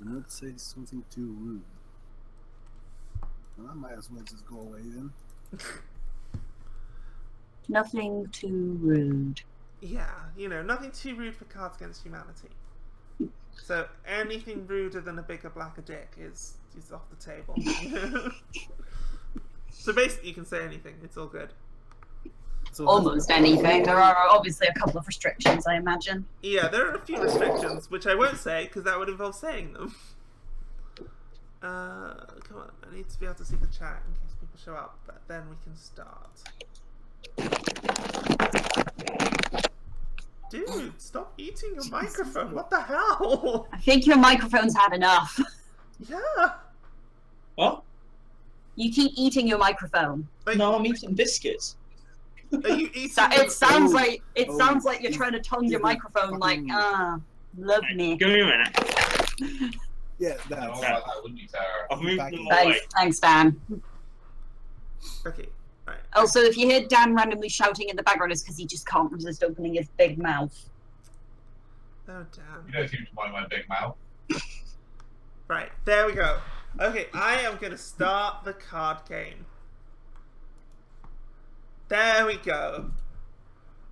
Do not say something too rude. Well, I might as well just go away then. Nothing too rude. Yeah, nothing too rude for Cards Against Humanity. So anything ruder than a bigger, blacker dick is off the table. So basically, you can say anything. It's all good. So Almost anything. There are obviously a couple of restrictions, I imagine. Yeah, there are a few restrictions, which I won't say because that would involve saying them. Come on, I need to be able to see the chat in case people show up, but then we can start. Dude, stop eating your microphone. What the hell? I think your microphone's had enough. Yeah. What? You keep eating your microphone. No, I'm eating biscuits. Are you eating? It sounds like you're trying to tongue your microphone like, love me. Give me a minute. yeah, that's that wouldn't be fair. I've moved them away. Thanks, Dan. Okay. Right. Also, if you hear Dan randomly shouting in the background, it's because he just can't resist opening his big mouth. Oh, damn. You don't seem to mind my big mouth. Right, there we go. Okay, I am going to start the card game. There we go.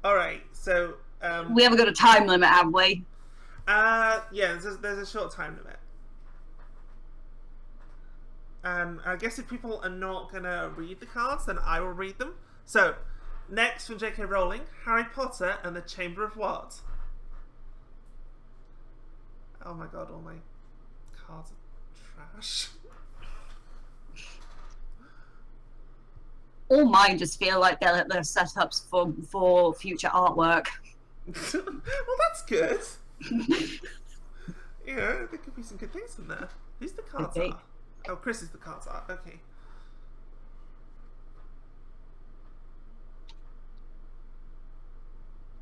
Alright, so... we haven't got a time limit, have we? Yeah, there's a short time limit. I guess if people are not going to read the cards, then I will read them. So, next from J.K. Rowling, Harry Potter and the Chamber of what? Oh my god, all my cards are trash. All mine just feel like they're setups for future artwork. Well, that's good. There could be some good things in there. Who's the cards Okay. are? Oh, Chris is the cards art. Okay.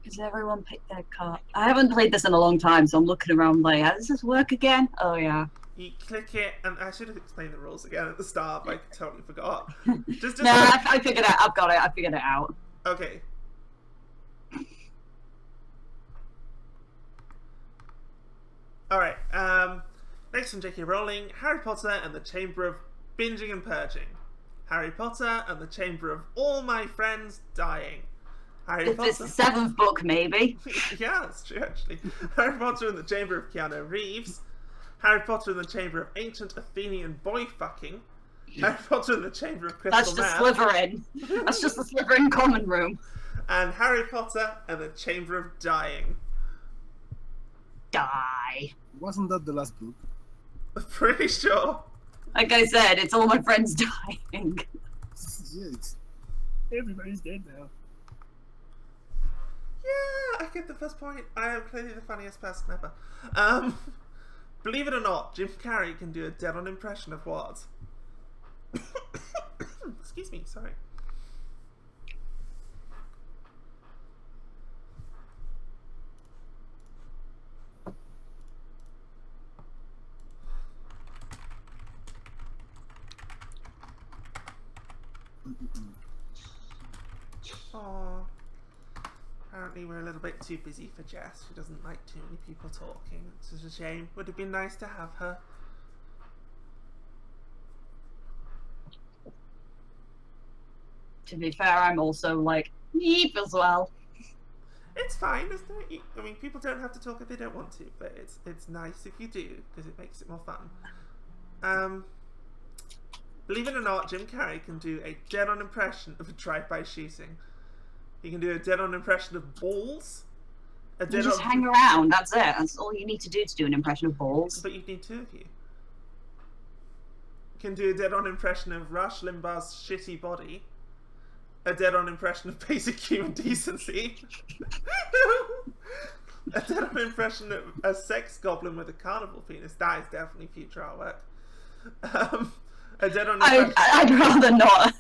Does everyone pick their card? I haven't played this in a long time, so I'm looking around like, how does this work again? Oh, yeah. You click it, and I should have explained the rules again at the start, but I totally forgot. Just No, I figured it out. I've got it. I figured it out. Okay. Alright, next from J.K. Rowling, Harry Potter and the Chamber of Binging and Purging. Harry Potter and the Chamber of All My Friends Dying. Harry It's Potter... the seventh book, maybe. Yeah, that's true, actually. Harry Potter and the Chamber of Keanu Reeves. Harry Potter and the Chamber of Ancient Athenian Boy Fucking. Harry Potter and the Chamber of Crystal That's just Man. Slytherin. That's just the Slytherin common room. And Harry Potter and the Chamber of Dying. Die. Wasn't that the last book? I'm pretty sure. Like I said, it's all my friends dying. Yeah, everybody's dead now. Yeah, I get the first point. I am clearly the funniest person ever. Believe it or not, Jim Carrey can do a dead-on impression of what? Excuse me, sorry. Aww. Apparently we're a little bit too busy for Jess. She doesn't like too many people talking. It's a shame. Would have been nice to have her. To be fair, I'm also like, yeep as well. It's fine, isn't it? I mean, people don't have to talk if they don't want to, but it's nice if you do, because it makes it more fun. Believe it or not, Jim Carrey can do a dead-on impression of a drive-by shooting. He can do a dead-on impression of balls. You just hang around, that's it. That's all you need to do an impression of balls. But you'd need two of you. Can do a dead-on impression of Rush Limbaugh's shitty body. A dead-on impression of basic human decency. A dead-on impression of a sex goblin with a carnival penis. That is definitely future artwork. A dead-on impression... I'd rather not.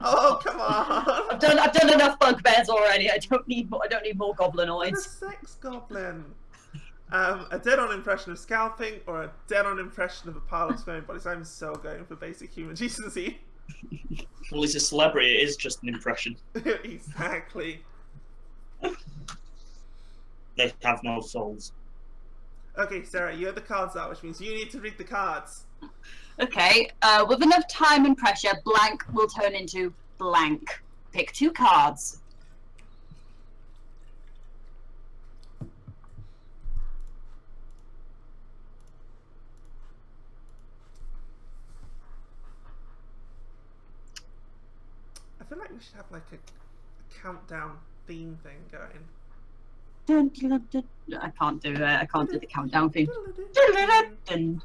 Oh, come on! I've done enough bugbears already. I don't need more goblinoids. A sex goblin. A dead-on impression of scalping, or a dead-on impression of a pile of swimming bodies. I'm so going for basic human decency. Well, he's a celebrity. It is just an impression. Exactly. They have no souls. Okay, Sarah, you have the cards out, which means you need to read the cards. Okay, with enough time and pressure, blank will turn into blank. Pick 2 cards. I feel like we should have like a countdown theme thing going. Dun, dun, dun, dun. I can't do it. I can't do the countdown thing. Dun.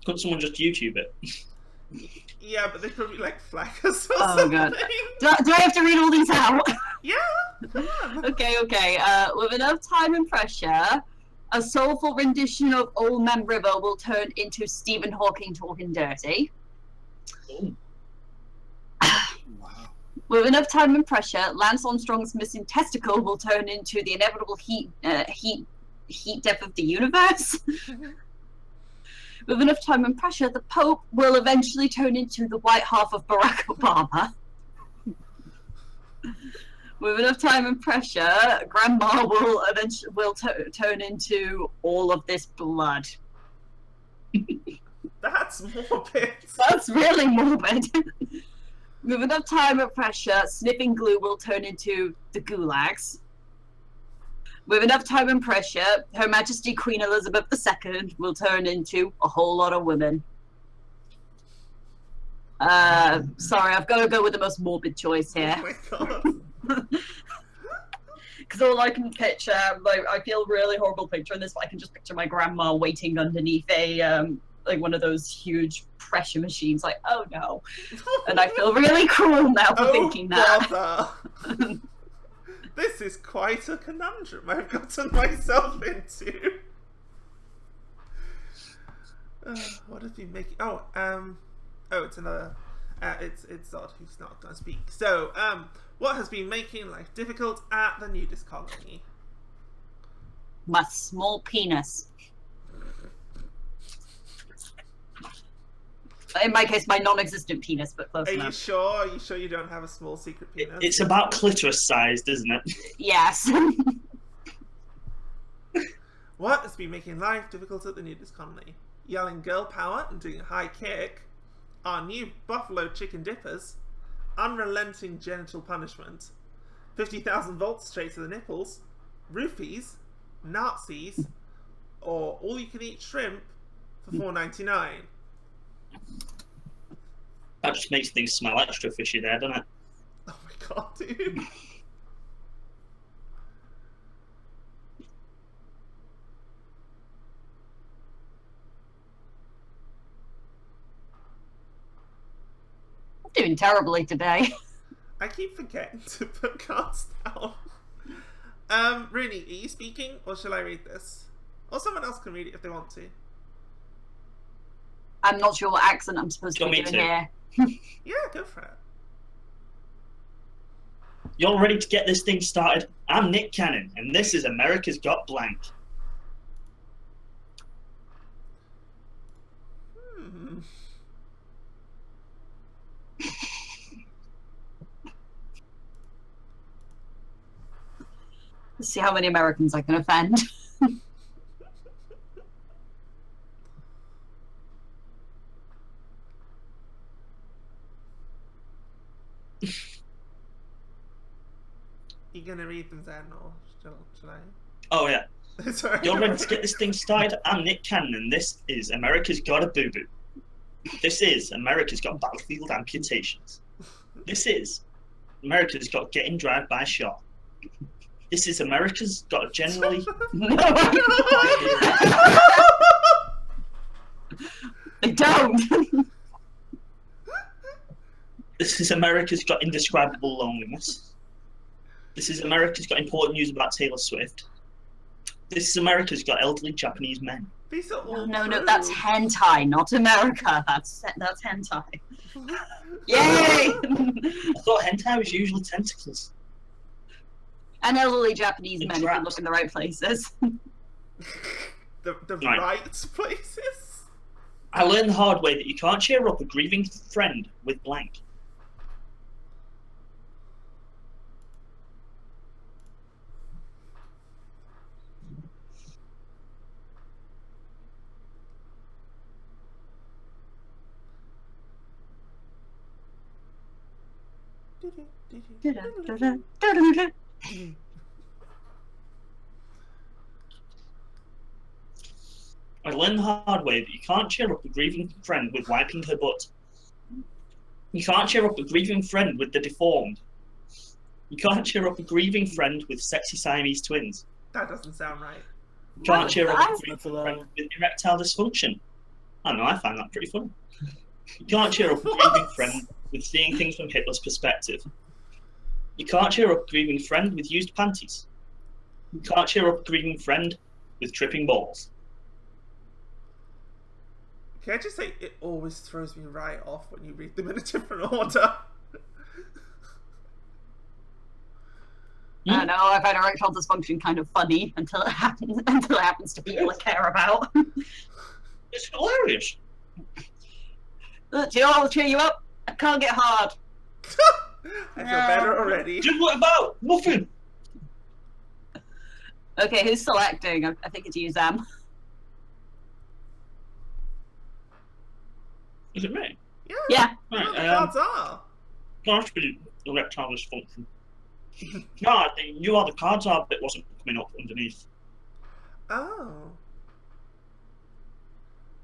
Couldn't someone just YouTube it? Yeah, but they'd probably like flag us or Oh, something. God. Do I have to read all these out? Yeah, come on. Okay. With enough time and pressure, a soulful rendition of Old Man River will turn into Stephen Hawking talking dirty. Oh. Wow. With enough time and pressure, Lance Armstrong's missing testicle will turn into the inevitable heat death of the universe. With enough time and pressure, the Pope will eventually turn into the white half of Barack Obama. With enough time and pressure, Grandma will eventually turn into all of this blood. That's morbid. That's really morbid. With enough time and pressure, sniffing glue will turn into the gulags. With enough time and pressure, Her Majesty Queen Elizabeth II will turn into a whole lot of women. Sorry, I've got to go with the most morbid choice here. Oh my god. Because all I can picture, like, I feel really horrible picturing this, but I can just picture my grandma waiting underneath a, like one of those huge pressure machines, like, oh no. And I feel really cruel now for thinking that. Bother. This is quite a conundrum I've gotten myself into. What have you making? Oh, it's another. It's Zod who's not going to speak. So, what has been making life difficult at the nudist colony? My small penis. In my case, my non-existent penis, but close Are enough. you sure? Are you sure you don't have a small secret penis? It's about clitoris sized, isn't it? Yes. What has been making life difficult at the nudist colony? Yelling girl power and doing a high kick, our new buffalo chicken dippers, unrelenting genital punishment, 50,000 volts straight to the nipples, roofies, Nazis, or all you can eat shrimp for $4.99. That just makes things smell extra fishy there, doesn't it? Oh my god, dude. I'm doing terribly today. I keep forgetting to put cards down. Runey, are you speaking or shall I read this? Or someone else can read it if they want to. I'm not sure what accent I'm supposed to Do be you want doing me here. Yeah, go for it. You're ready to get this thing started? I'm Nick Cannon, and this is America's Got Blank. Let's see how many Americans I can offend. You gonna read them then, or shall I? Oh, yeah. Sorry. You're ready to get this thing started? I'm Nick Cannon, and this is America's Got a Boo Boo. This is America's Got Battlefield Amputations. This is America's Got Getting Dragged by a Shark. This is America's Got Generally. I don't. This is America's Got Indescribable Loneliness. This is America's Got Important News about Taylor Swift. This is America's Got Elderly Japanese Men. These are all No, true. that's hentai, not America. That's hentai. Yay! I thought hentai was usually tentacles. And elderly Japanese men if you Traps. look in the right places. the Right. right places. I learned the hard way that you can't cheer up a grieving friend with blank. I learned the hard way that you can't cheer up a grieving friend with wiping her butt. You can't cheer up a grieving friend with the deformed. You can't cheer up a grieving friend with sexy Siamese twins. That doesn't sound right. You can't cheer up a That's grieving allowed. friend with erectile dysfunction. I don't know, I find that pretty funny. You can't cheer up a grieving friend with seeing things from Hitler's perspective. You can't cheer up a grieving friend with used panties. You can't cheer up a grieving friend with tripping balls. Can I just say, it always throws me right off when you read them in a different order. I don't know, I find erectile dysfunction kind of funny until it happens to people I care about. It's hilarious. Look, do you know what will cheer you up? I can't get hard. I feel better already. Just what about? Nothing. Okay, who's selecting? I think it's you, Sam. Is it me? Yeah. You know what the Right, cards are. Can't be erectile dysfunction. No, I think you are the cards are bit wasn't coming up underneath. Oh.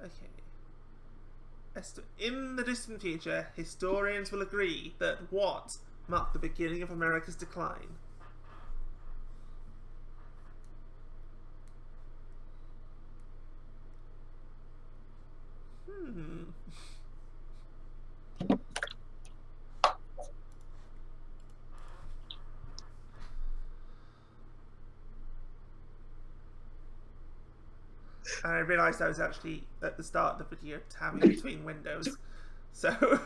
Okay. In the distant future, historians will agree that what marked the beginning of America's decline? And I realised I was actually at the start of the video tabbing between windows, so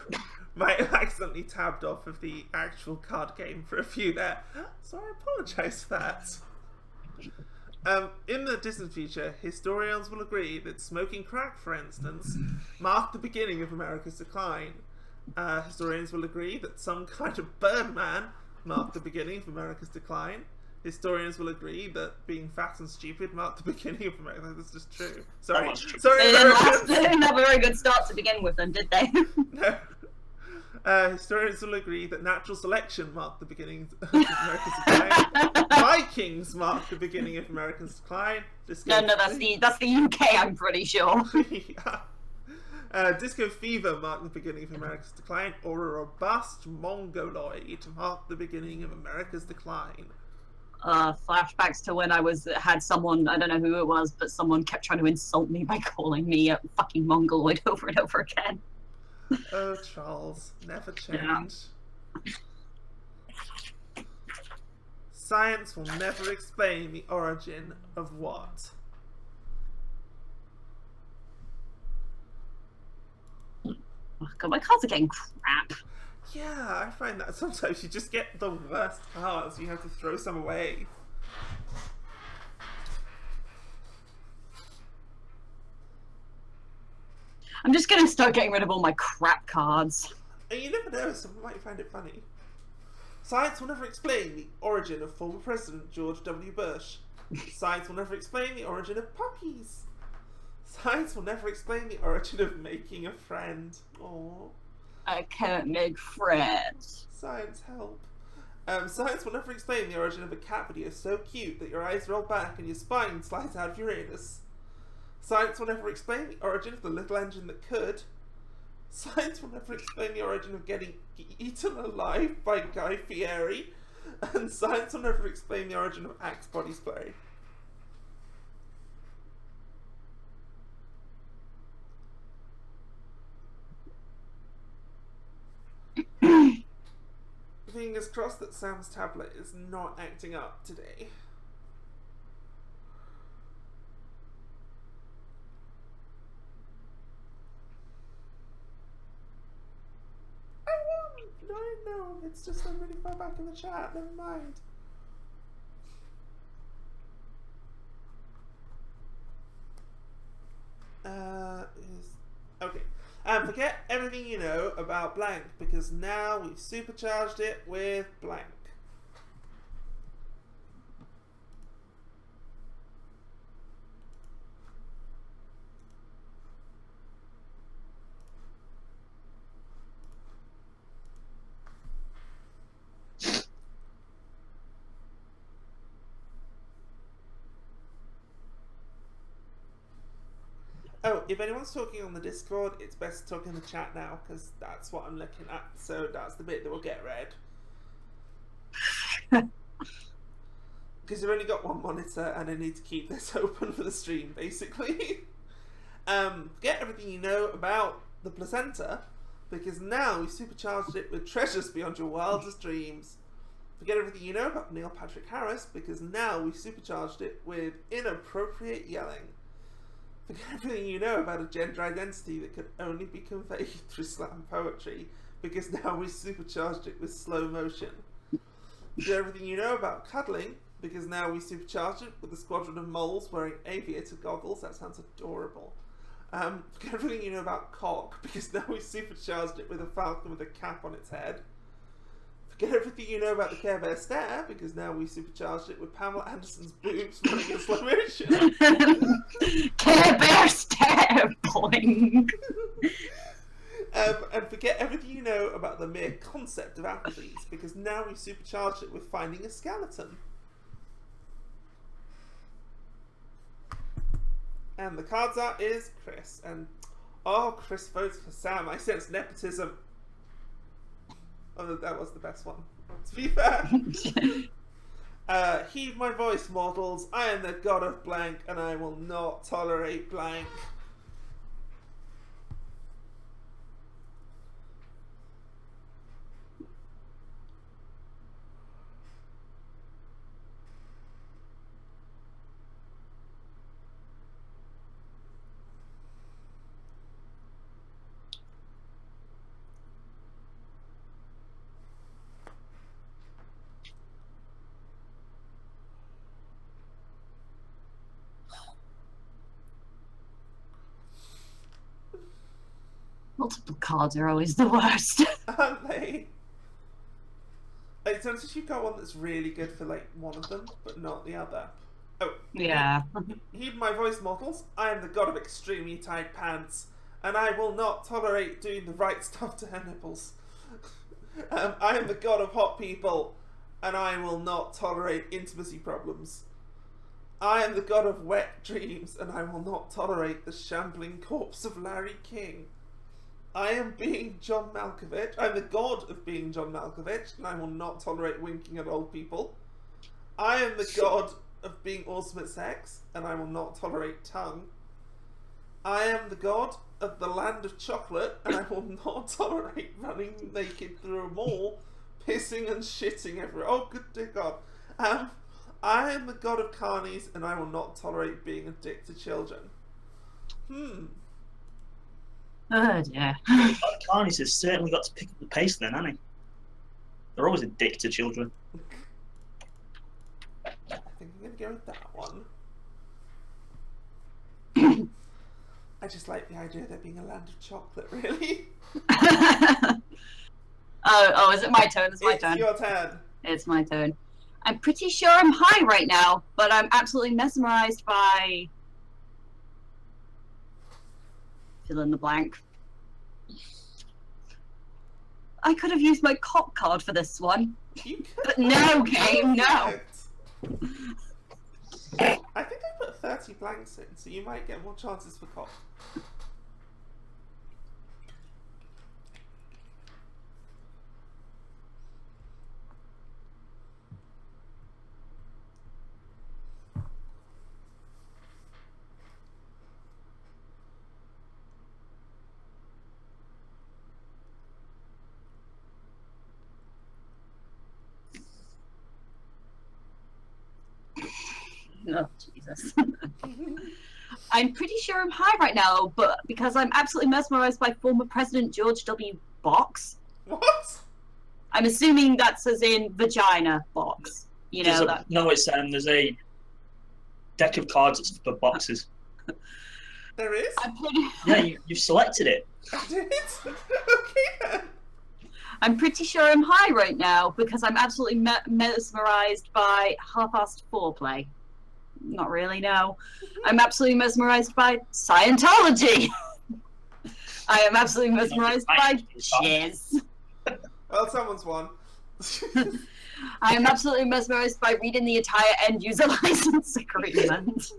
might have accidentally tabbed off of the actual card game for a few there. So I apologise for that. In the distant future, historians will agree that smoking crack, for instance, marked the beginning of America's decline. Historians will agree that some kind of Birdman marked the beginning of America's decline. Historians will agree that being fat and stupid marked the beginning of America. That's just true. Sorry. That's true. Sorry, They Americans. didn't have a very good start to begin with, then, did they? No. Historians will agree that natural selection marked the beginning of America's decline. Vikings marked the beginning of America's decline. No, that's the UK. I'm pretty sure. Yeah. Disco fever marked the beginning of America's decline, or a robust mongoloid marked the beginning of America's decline. Flashbacks to when I had someone, I don't know who it was, but someone kept trying to insult me by calling me a fucking mongoloid over and over again. Oh, Charles, never change. Yeah. Science will never explain the origin of what? Oh, God, my cards are getting crap. Yeah, I find that sometimes you just get the worst cards. You have to throw some away. I'm just gonna start getting rid of all my crap cards. And you never know, someone might find it funny. Science will never explain the origin of former President George W. Bush. Science will never explain the origin of puppies. Science will never explain the origin of making a friend. Aww. I can't make friends. Science, help. Science will never explain the origin of a cat video so cute that your eyes roll back and your spine slides out of your anus. Science will never explain the origin of the little engine that could. Science will never explain the origin of getting eaten alive by Guy Fieri. And science will never explain the origin of Axe body spray. Fingers crossed that Sam's tablet is not acting up today. I won! No, it's just I'm really far back in the chat, never mind. Okay. Forget everything you know about blank, because now we've supercharged it with blank. Oh, if anyone's talking on the Discord, it's best to talk in the chat now, because that's what I'm looking at. So that's the bit that will get read. Because I've only got one monitor, and I need to keep this open for the stream, basically. Forget everything you know about the placenta, because now we supercharged it with treasures beyond your wildest dreams. Forget everything you know about Neil Patrick Harris, because now we supercharged it with inappropriate yelling. Forget everything you know about a gender identity that could only be conveyed through slam poetry, because now we supercharged it with slow motion. Forget everything you know about cuddling, because now we supercharged it with a squadron of moles wearing aviator goggles. That sounds adorable. Forget everything you know about cock, because now we supercharged it with a falcon with a cap on its head. Forget everything you know about the Care Bear stare, because now we supercharged it with Pamela Anderson's boobs running in slow motion. Care Bear stare, boing. And forget everything you know about the mere concept of Applebee's, because now we supercharged it with finding a skeleton. And the cards art is Chris, and Chris votes for Sam. I sense nepotism. Oh, that was the best one, to be fair. Heed my voice, mortals. I am the god of blank, and I will not tolerate blank. Multiple cards are always the worst. Aren't they? It's unless you've got one that's really good for like one of them, but not the other. Oh, Yeah. heed my voice, mortals. I am the god of extremely tight pants, and I will not tolerate doing the right stuff to her nipples. I am the god of hot people, and I will not tolerate intimacy problems. I am the god of wet dreams, and I will not tolerate the shambling corpse of Larry King. I am being John Malkovich. I'm the god of being John Malkovich, and I will not tolerate winking at old people. I am the god of being awesome at sex, and I will not tolerate tongue. I am the god of the land of chocolate, and I will not tolerate running naked through a mall, pissing and shitting everywhere. Oh, good dear God. I am the god of carnies, and I will not tolerate being a dick to children. Oh dear. Carnies has certainly got to pick up the pace then, hasn't he? They're always a dick to children. I think I'm going to go with that one. I just like the idea of there being a land of chocolate, really. Oh, is it my turn? It's my It's turn. your turn. It's my turn. I'm pretty sure I'm high right now, but I'm absolutely mesmerized by... fill in the blank. I could have used my cop card for this one. You could But no, game, no. I think I put 30 blanks in, so you might get more chances for cop. Oh, Jesus. I'm pretty sure I'm high right now, but because I'm absolutely mesmerized by former President George W. Box. What? I'm assuming that's as in vagina box. You know that. No, it's there's a deck of cards for boxes. There is? I'm pretty. Yeah, you've selected it. I did? Okay then. I'm pretty sure I'm high right now because I'm absolutely mesmerized by half-assed foreplay. Not really, no. I'm absolutely mesmerized by Scientology. I am absolutely mesmerized by jizz. Well, someone's won. I am absolutely mesmerized by reading the entire end-user license agreement.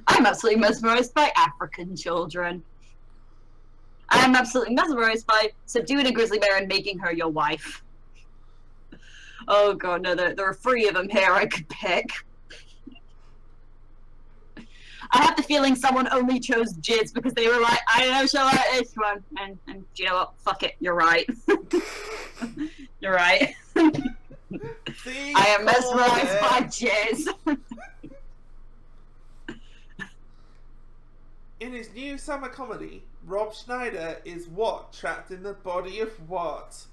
I'm absolutely mesmerized by African children. I am absolutely mesmerized by subduing a grizzly bear and making her your wife. Oh god, no, there are 3 of them here I could pick. I have the feeling someone only chose Jizz because they were like, I know she'll like this one. And you know what? Fuck it, you're right. You're right. See, I am mesmerized by Jizz. In his new summer comedy, Rob Schneider is what? Trapped in the body of what?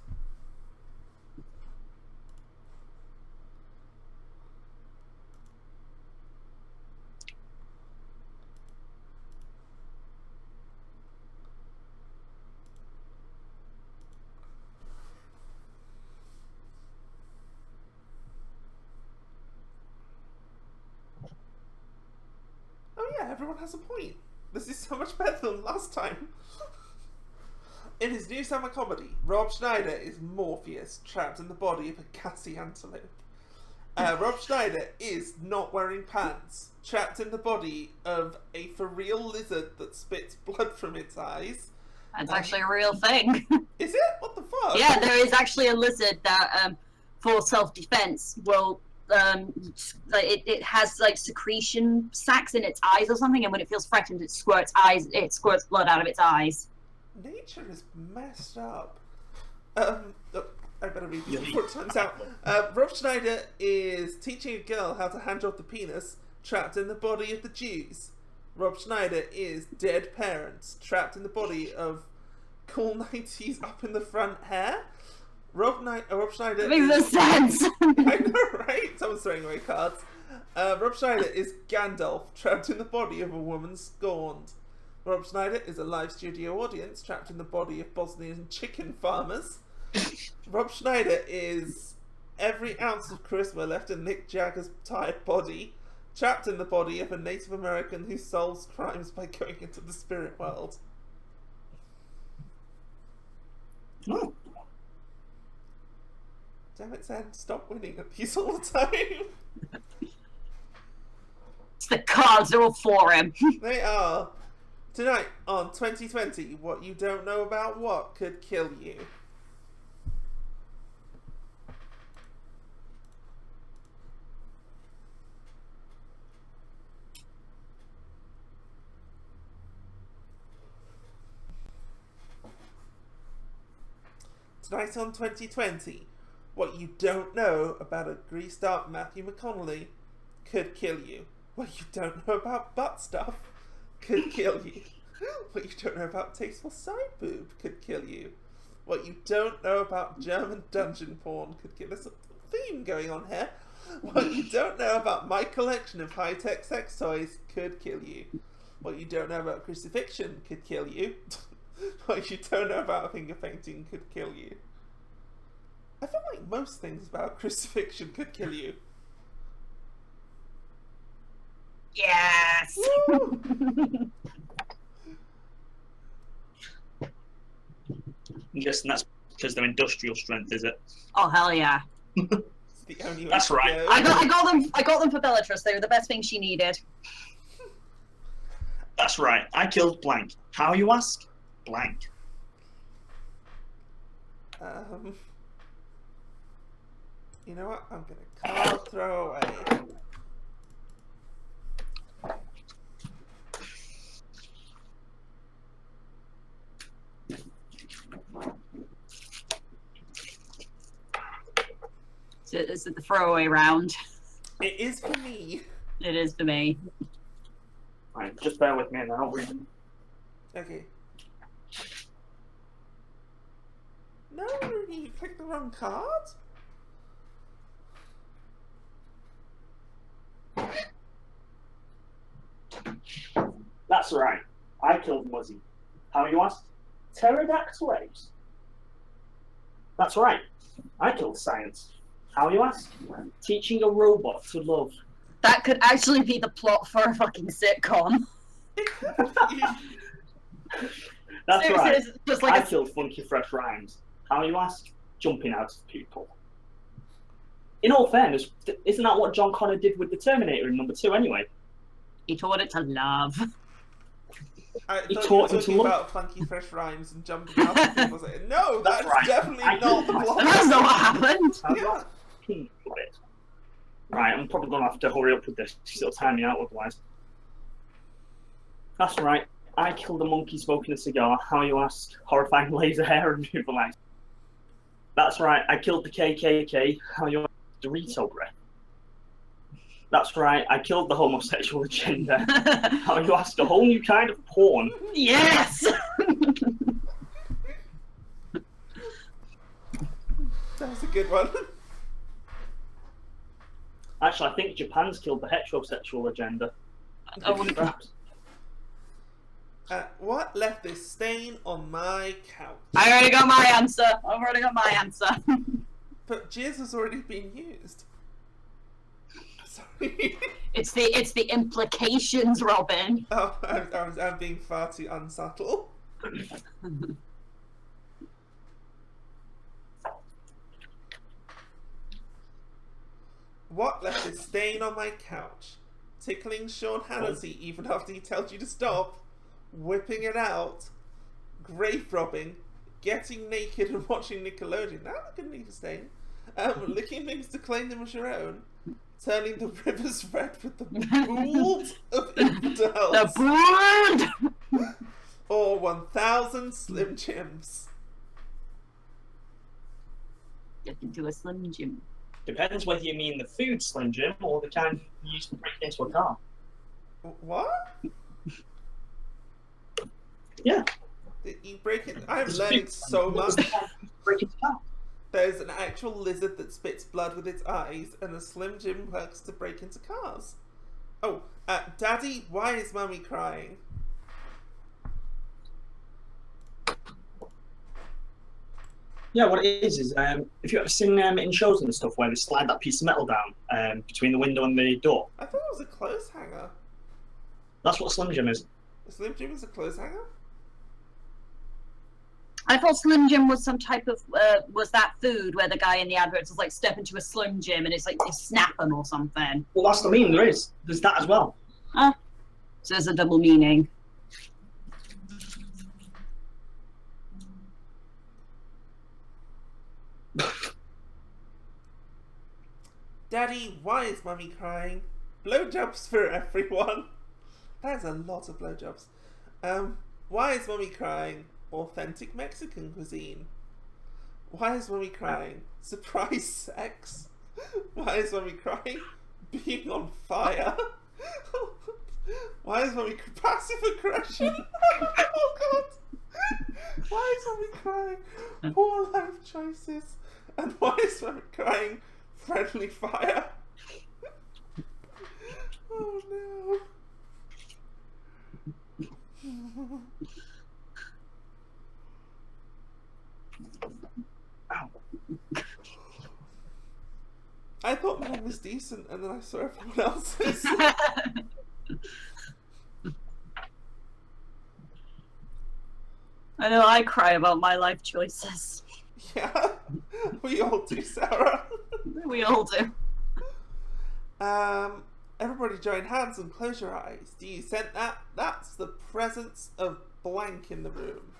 Oh yeah, everyone has a point. This is so much better than last time. In his new summer comedy, Rob Schneider is Morpheus, trapped in the body of a gassy antelope. Rob Schneider is not wearing pants, trapped in the body of a for real lizard that spits blood from its eyes. That's actually a real thing. Is it? What the fuck? Yeah, there is actually a lizard that, for self-defense, will it has like secretion sacs in its eyes or something, and when it feels threatened, it squirts blood out of its eyes. Nature is messed up. I better read these before it turns out. Rob Schneider is teaching a girl how to handle the penis, trapped in the body of the Jews. Rob Schneider is dead parents, trapped in the body of cool 90s up in the front hair. Rob Schneider. It makes no sense. I know, right? Someone's throwing away cards. Rob Schneider is Gandalf, trapped in the body of a woman scorned. Rob Schneider is a live studio audience, trapped in the body of Bosnian chicken farmers. Rob Schneider is every ounce of charisma left in Mick Jagger's tired body, trapped in the body of a Native American who solves crimes by going into the spirit world. Oh. Damn it, Zen, stop winning at these all the time. It's the cards are all for him. They are. Tonight on 2020, what you don't know about what could kill you. Tonight on 2020, what you don't know about a greased up Matthew McConaughey could kill you. What you don't know about butt stuff could kill you. What you don't know about tasteful side boob could kill you. What you don't know about German dungeon porn could kill. There's a theme going on here. What you don't know about my collection of high-tech sex toys could kill you. What you don't know about crucifixion could kill you. What you don't know about finger painting could kill you. I feel like most things about crucifixion could kill you. Yes. I'm guessing that's because they're industrial strength, is it? Oh hell yeah! It's the only way That's to right. go. I got them for Bellatrix. They were the best thing she needed. That's right. I killed blank. How, you ask? Blank. You know what? I'm gonna card throw away. Is it the throwaway round? It is for me. It is for me. Right, just bear with me and I'll read them. Okay. No, you clicked the wrong card? That's right. I killed Muzzy. How, you ask? Pterodactyl apes. That's right. I killed science. How, you ask? Teaching a robot to love. That could actually be the plot for a fucking sitcom. That's Seriously, right. it's just like I a- killed Funky Fresh Rhymes. How, you ask? Jumping out of people. In all fairness, isn't that what John Connor did with the Terminator in number 2 anyway? He taught it to love. I He thought you were taught him to talking love. about funky fresh rhymes and jumping out at people saying, no, that's right. definitely I not the killed plot. That's not what happened. Yeah. Right, I'm probably going to have to hurry up with this because it'll time me out otherwise. That's right. I killed a monkey smoking a cigar. How you ask? Horrifying laser hair removal lights. That's right. I killed the KKK. How you ask? Dorito breath. That's right. I killed the homosexual agenda. How you ask? A whole new kind of porn. Yes! That was a good one. Actually, I think Japan's killed the heterosexual agenda. I wouldn't. Perhaps. What left this stain on my couch? I already got my answer. I've already got my answer. But jizz has already been used. Sorry. It's the implications, Robin. Oh, I'm being far too unsubtle. What left this stain on my couch? Tickling Sean Hannity even after he tells you to stop? Whipping it out? Grave robbing? Getting naked and watching Nickelodeon? That could leave a stain. Licking things to claim them as your own? Turning the rivers red with the pools of infidels? The bird! Or 1,000 Slim Jims? Get into a Slim Jim. Depends whether you mean the food Slim Jim or the kind you use to break into a car. What? Yeah. Did you break it? I'm learning so much. Break into a car. There's an actual lizard that spits blood with its eyes, and a Slim Jim works to break into cars. Oh, Daddy, why is Mummy crying? Yeah, what it is if you've ever seen in shows and stuff where they slide that piece of metal down between the window and the door, I thought it was a clothes hanger. that's what Slim Jim is. A Slim Jim is a clothes hanger? I thought Slim Jim was some type of was that food where the guy in the adverts was like step into a Slim Jim and it's like they snap them or something. Well, that's what I mean. There's that as well. So there's a double meaning. Daddy, why is Mummy crying? Blowjobs for everyone. That's a lot of blowjobs. Why is Mummy crying? Authentic Mexican cuisine. Why is Mummy crying? Surprise sex. Why is Mummy crying? Being on fire. Why is Mummy passive aggression? Oh God. Why is Mummy crying? Poor life choices. And why is Mummy crying? Friendly fire. Oh no. I thought mine was decent, and then I saw everyone else's. I know I cry about my life choices. Yeah, we all do, Sarah. We all do. Everybody join hands and close your eyes. Do you sense that? That's the presence of blank in the room.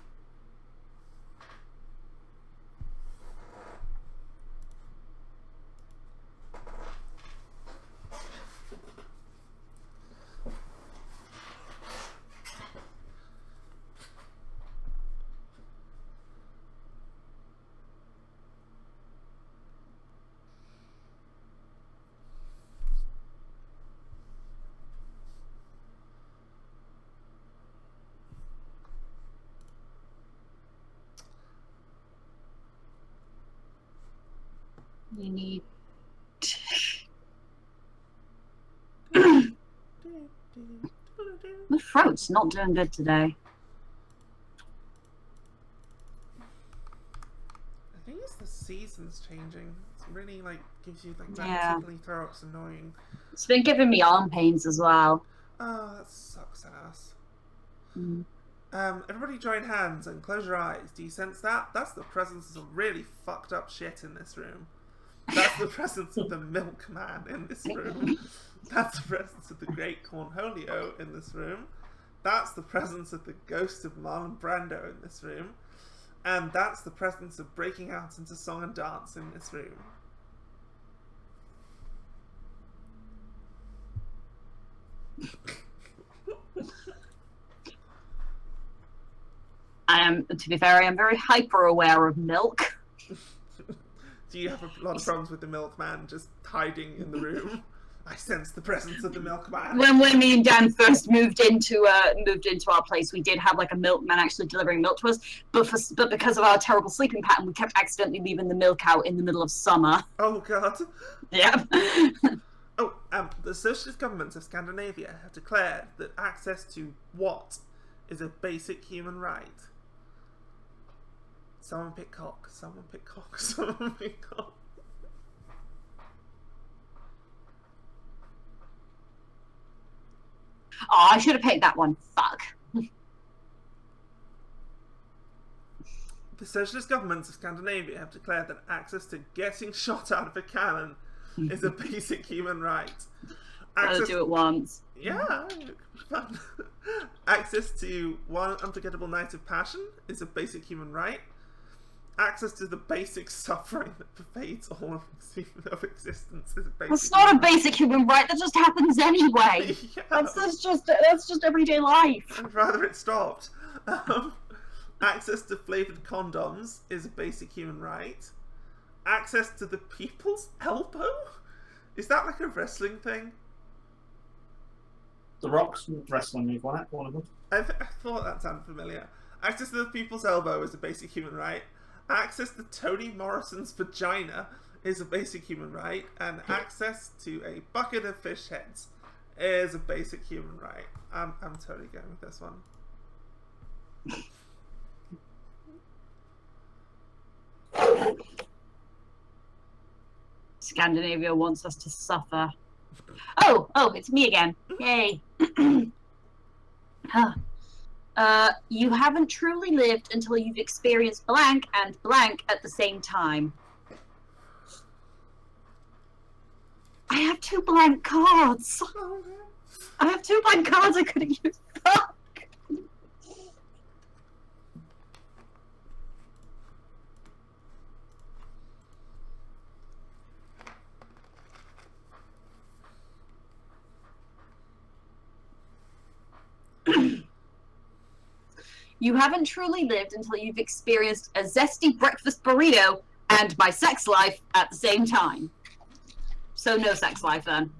You need. My throat's not doing good today. I think it's the seasons changing. It's really like gives you like that Yeah. tickly throat. It's annoying. It's been giving me arm pains as well. Oh, that sucks ass. Mm. Everybody join hands and close your eyes. Do you sense that? That's the presence of some really fucked up shit in this room. That's That's the presence of the milkman in this room. That's the presence of the great Cornholio in this room. That's the presence of the ghost of Marlon Brando in this room. And that's the presence of breaking out into song and dance in this room. To be fair, I am very hyper aware of milk. Do you have a lot of problems with the milkman just hiding in the room? I sense the presence of the milkman. When me and Dan first moved into our place, we did have like a milkman actually delivering milk to us. But because of our terrible sleeping pattern, we kept accidentally leaving the milk out in the middle of summer. Oh god. Yep. The socialist governments of Scandinavia have declared that access to what is a basic human right. Someone pick cock. Someone pick cock. Someone pick cock. Oh, I should have picked that one. Fuck. The socialist governments of Scandinavia have declared that access to getting shot out of a cannon is a basic human right. Gotta do it once. Yeah, it could be fun. Access to one unforgettable night of passion is a basic human right. Access to the basic suffering that pervades all of existence is a basic. That's not a basic human right. That just happens anyway. Yeah. That's just everyday life. I'd rather it stopped. Access to flavoured condoms is a basic human right. Access to the people's elbow? Is that like a wrestling thing? The Rock's wrestling move, one of them. I thought that sounded familiar. Access to the people's elbow is a basic human right. Access to Toni Morrison's vagina is a basic human right. And access to a bucket of fish heads is a basic human right. I'm totally going with this one. Scandinavia wants us to suffer. Oh, it's me again. Yay. You haven't truly lived until you've experienced blank and blank at the same time. I have 2 blank cards. I have 2 blank cards I could have used. Fuck. You haven't truly lived until you've experienced a zesty breakfast burrito and my sex life at the same time. So no sex life then.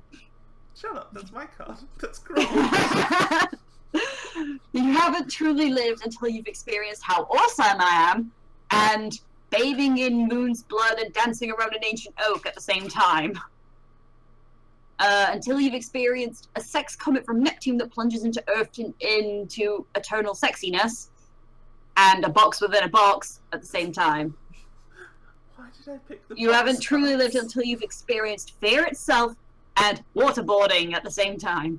Shut up, that's my card. That's great. You haven't truly lived until you've experienced how awesome I am and bathing in moon's blood and dancing around an ancient oak at the same time. Until you've experienced a sex comet from Neptune that plunges into Earth into eternal sexiness, and a box within a box at the same time. Why did I pick the You box haven't truly cards? lived until you've experienced fear itself and waterboarding at the same time.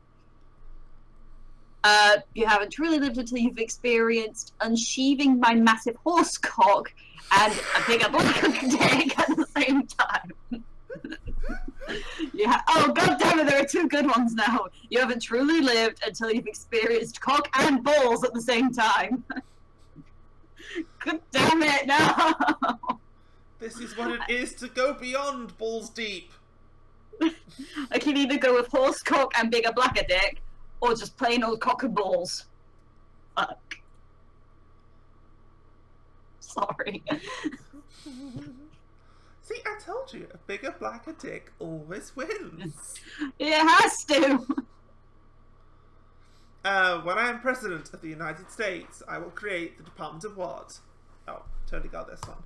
You haven't truly lived until you've experienced unsheathing my massive horse cock and a bigger black dick at the same time. Yeah. Oh, god damn it, there are 2 good ones now. You haven't truly lived until you've experienced cock and balls at the same time. God damn it, no! This is what it is to go beyond balls deep. I can either go with horse cock and bigger blacker dick, or just plain old cock and balls. Fuck. Sorry. See, I told you, a bigger, blacker dick always wins. It has to. When I am president of the United States, I will create the Department of what? Oh, totally got this one.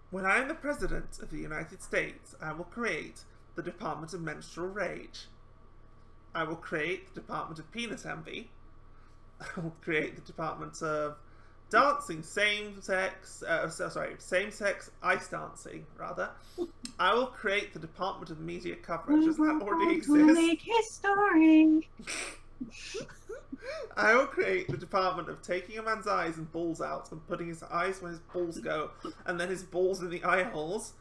When I am the President of the United States, I will create the Department of Menstrual Rage. I will create the Department of Penis Envy. I will create the Department of dancing same-sex ice dancing, rather. I will create the Department of Media Coverage. Does that already We'll exist? make history. I will create the department of taking a man's eyes and balls out and putting his eyes where his balls go and then his balls in the eye holes.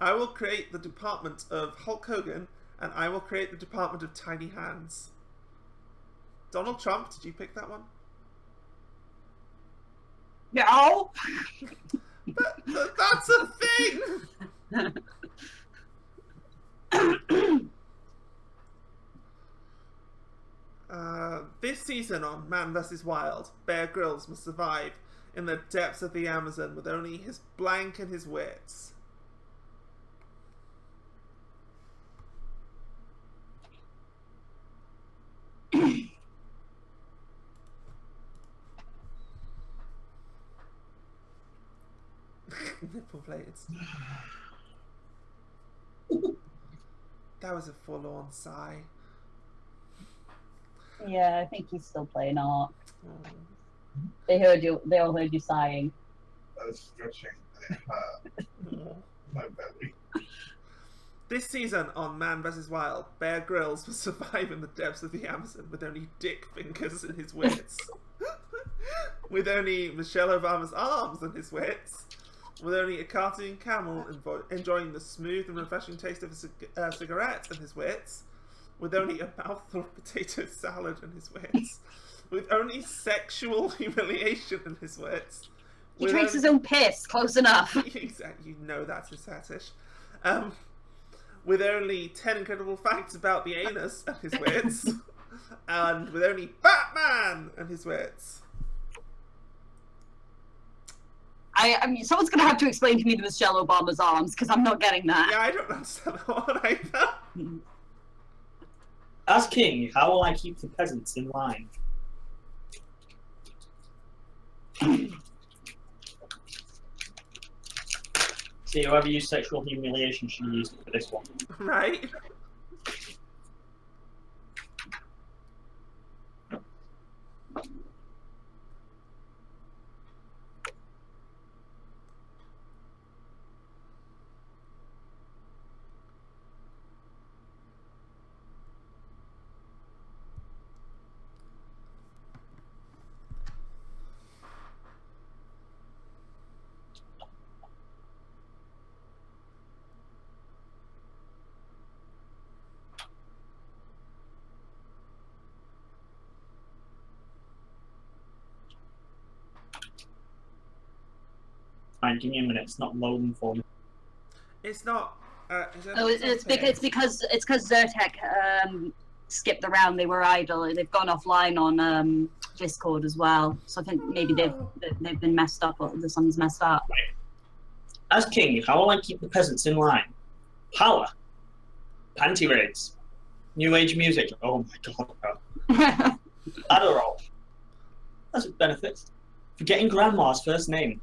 I will create the department of Hulk Hogan and I will create the department of tiny hands. Donald Trump, did you pick that one? No. But that's a thing! This season on Man vs. Wild, Bear Grylls must survive in the depths of the Amazon with only his blank and his wits. Nipple blades. That was a full-on sigh. Yeah, I think he's still playing art. Oh. They heard you. They all heard you sighing. I was stretching my belly. This season on Man vs. Wild, Bear Grylls will survive in the depths of the Amazon with only dick fingers in his wits. With only Michelle Obama's arms in his wits. With only a cartoon camel enjoying the smooth and refreshing taste of a cigarette in his wits. With only a mouthful of potato salad in his wits. With only sexual humiliation in his wits. He drinks his own piss. Close enough. Exactly, you know that's his fetish. With only 10 incredible facts about the anus and his wits. And with only Batman and his wits. I mean, someone's gonna have to explain to me the Michelle Obama's arms because I'm not getting that. Yeah, I don't understand that one either. As king, how will I keep the peasants in line? See, whoever used sexual humiliation should use it for this one. Right? Fine, give me a minute. It's not loading for me. It's not. Oh, it's because Zyrtec skipped the round. They were idle. They've gone offline on Discord as well. So I think maybe they've been messed up or something's messed up. As king, how will I keep the peasants in line? Power. Panty raids. New age music. Oh my god. Adderall. That's a benefit. Forgetting grandma's first name.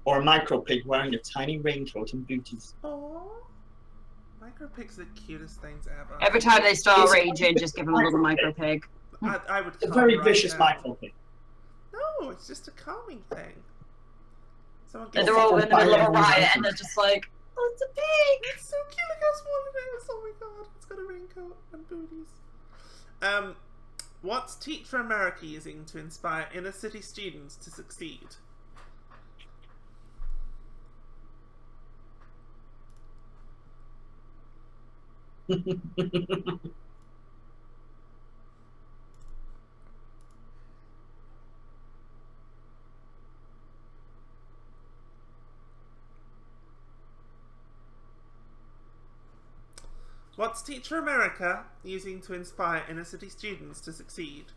Or a micro pig wearing a tiny raincoat and booties. Aww. Micro pigs are the cutest things ever. Every time they start raging, just give them a little micro pig. I would. It's a very calm vicious down. micro pig. No, it's just a calming thing. Someone And gets they're all in the middle of a riot, and they're just like, "Oh, it's a pig!" It's so cute. Look how small it is. Oh my god, it's got a raincoat and booties. What's Teach for America using to inspire inner city students to succeed? What's Teach for America using to inspire inner city students to succeed?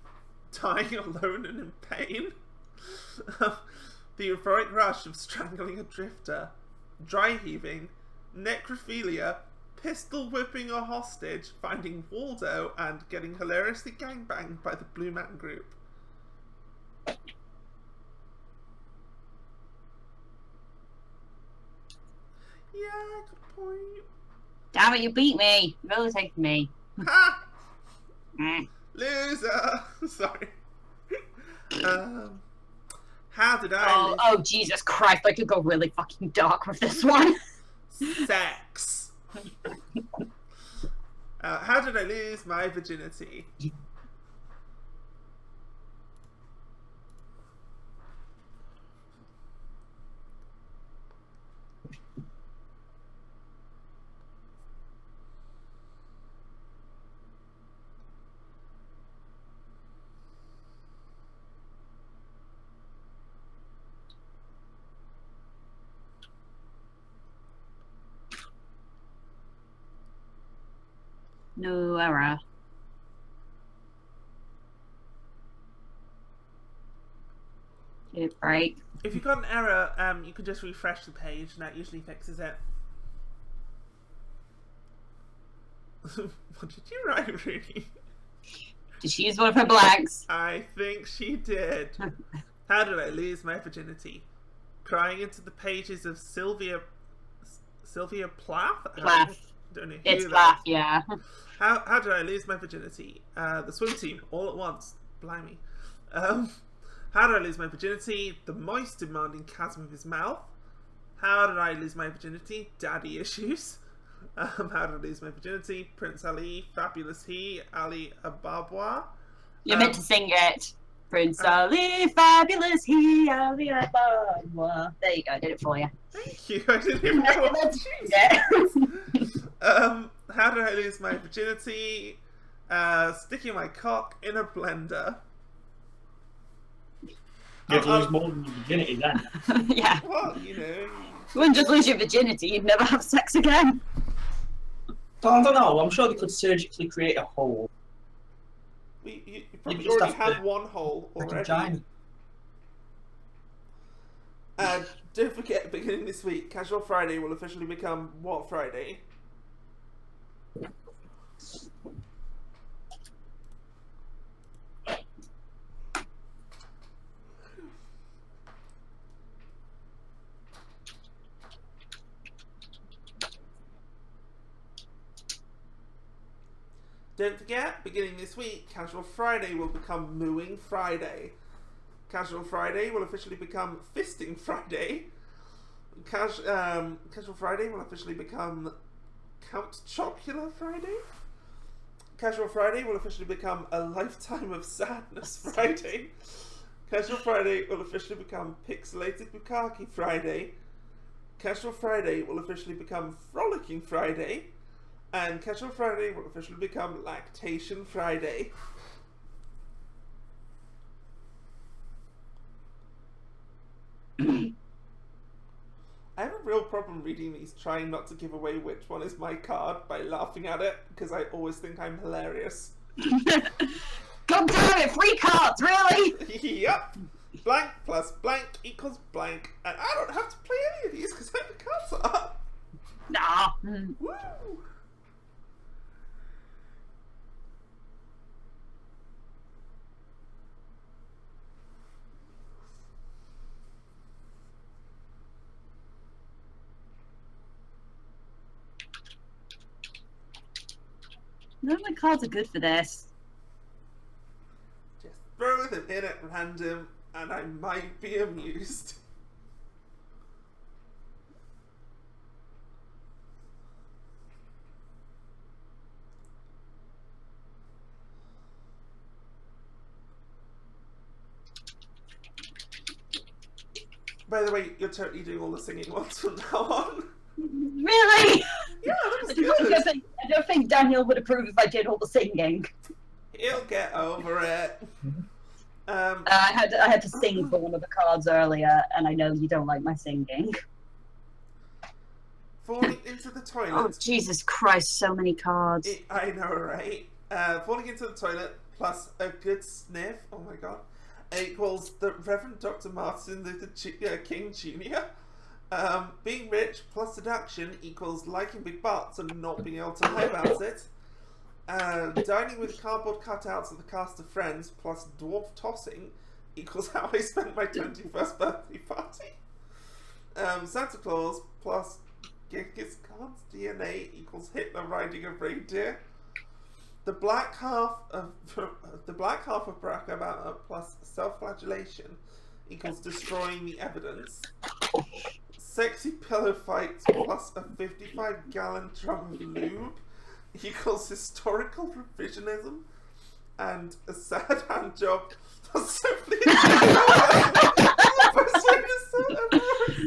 Dying alone and in pain? The euphoric rush of strangling a drifter? Dry heaving? Necrophilia? Pistol whipping a hostage? Finding Waldo? And getting hilariously gangbanged by the Blue Man Group? Yeah, good point. Damn it, you beat me. You really take me. Ha! Mm. Loser! Sorry. How did I Oh, Jesus Christ, I could go really fucking dark with this one. lose sex? How did I lose my virginity? No error. Did it break? If you've got an error, you can just refresh the page, and that usually fixes it. What did you write, Runey? Did she use one of her blanks? I think she did. How did I lose my virginity? Crying into the pages of Sylvia Plath? Plath. Don't know who It's that Plath, is. yeah. How did I lose my virginity? The swim team, all at once. Blimey. How did I lose my virginity? The moist demanding chasm of his mouth. How did I lose my virginity? Daddy issues. How did I lose my virginity? Prince Ali, Fabulous He, Ali Ababwa. You're meant to sing it. Prince Ali, fabulous he, Ali Ababwa. There you go, I did it for you. Thank you. I didn't even know what to choose. How did I lose my virginity? Sticking my cock in a blender. You'd lose more than your virginity then. Yeah. Well, you know. You wouldn't just lose your virginity, you'd never have sex again. I don't know, I'm sure they could surgically create a hole. You probably just already have have one hole Like a already. vagina. And don't forget, beginning this week, Casual Friday will officially become what Friday? Don't forget, beginning this week, Casual Friday will become Mooing Friday. Casual Friday will officially become Fisting Friday. Casual Friday will officially become Count Chocula Friday. Casual Friday will officially become A Lifetime of Sadness Friday. Casual Friday will officially become Pixelated Bukkake Friday. Casual Friday will officially become Frolicking Friday. And Casual Friday will officially become Lactation Friday. I have a real problem reading these, trying not to give away which one is my card by laughing at it, because I always think I'm hilarious. God damn it, free cards, really? Yep. Blank plus blank equals blank. And I don't have to play any of these because I have the cards up. Nah. Woo! None of my cards are good for this. Just throw them in at random and I might be amused. By the way, you're totally doing all the singing ones from now on. Really? Yeah, that was I good. don't think Daniel would approve if I did all the singing. He'll get over it. I had to sing for one of the cards earlier, and I know you don't like my singing. Falling into the toilet. Oh, Jesus Christ, so many cards. I know, right? Falling into the toilet plus a good sniff, oh my god, equals the Reverend Dr. Martin Luther King Jr. Being rich plus seduction equals liking big butts and not being able to lie about it. Dining with cardboard cutouts of the cast of Friends plus dwarf tossing equals how I spent my 21st birthday party. Santa Claus plus Genghis Khan's DNA equals Hitler riding a reindeer. The black half of Barack Obama plus self-flagellation equals destroying the evidence. Sexy pillow fights plus a 55-gallon drum of lube equals historical revisionism. And a sad hand job plus simply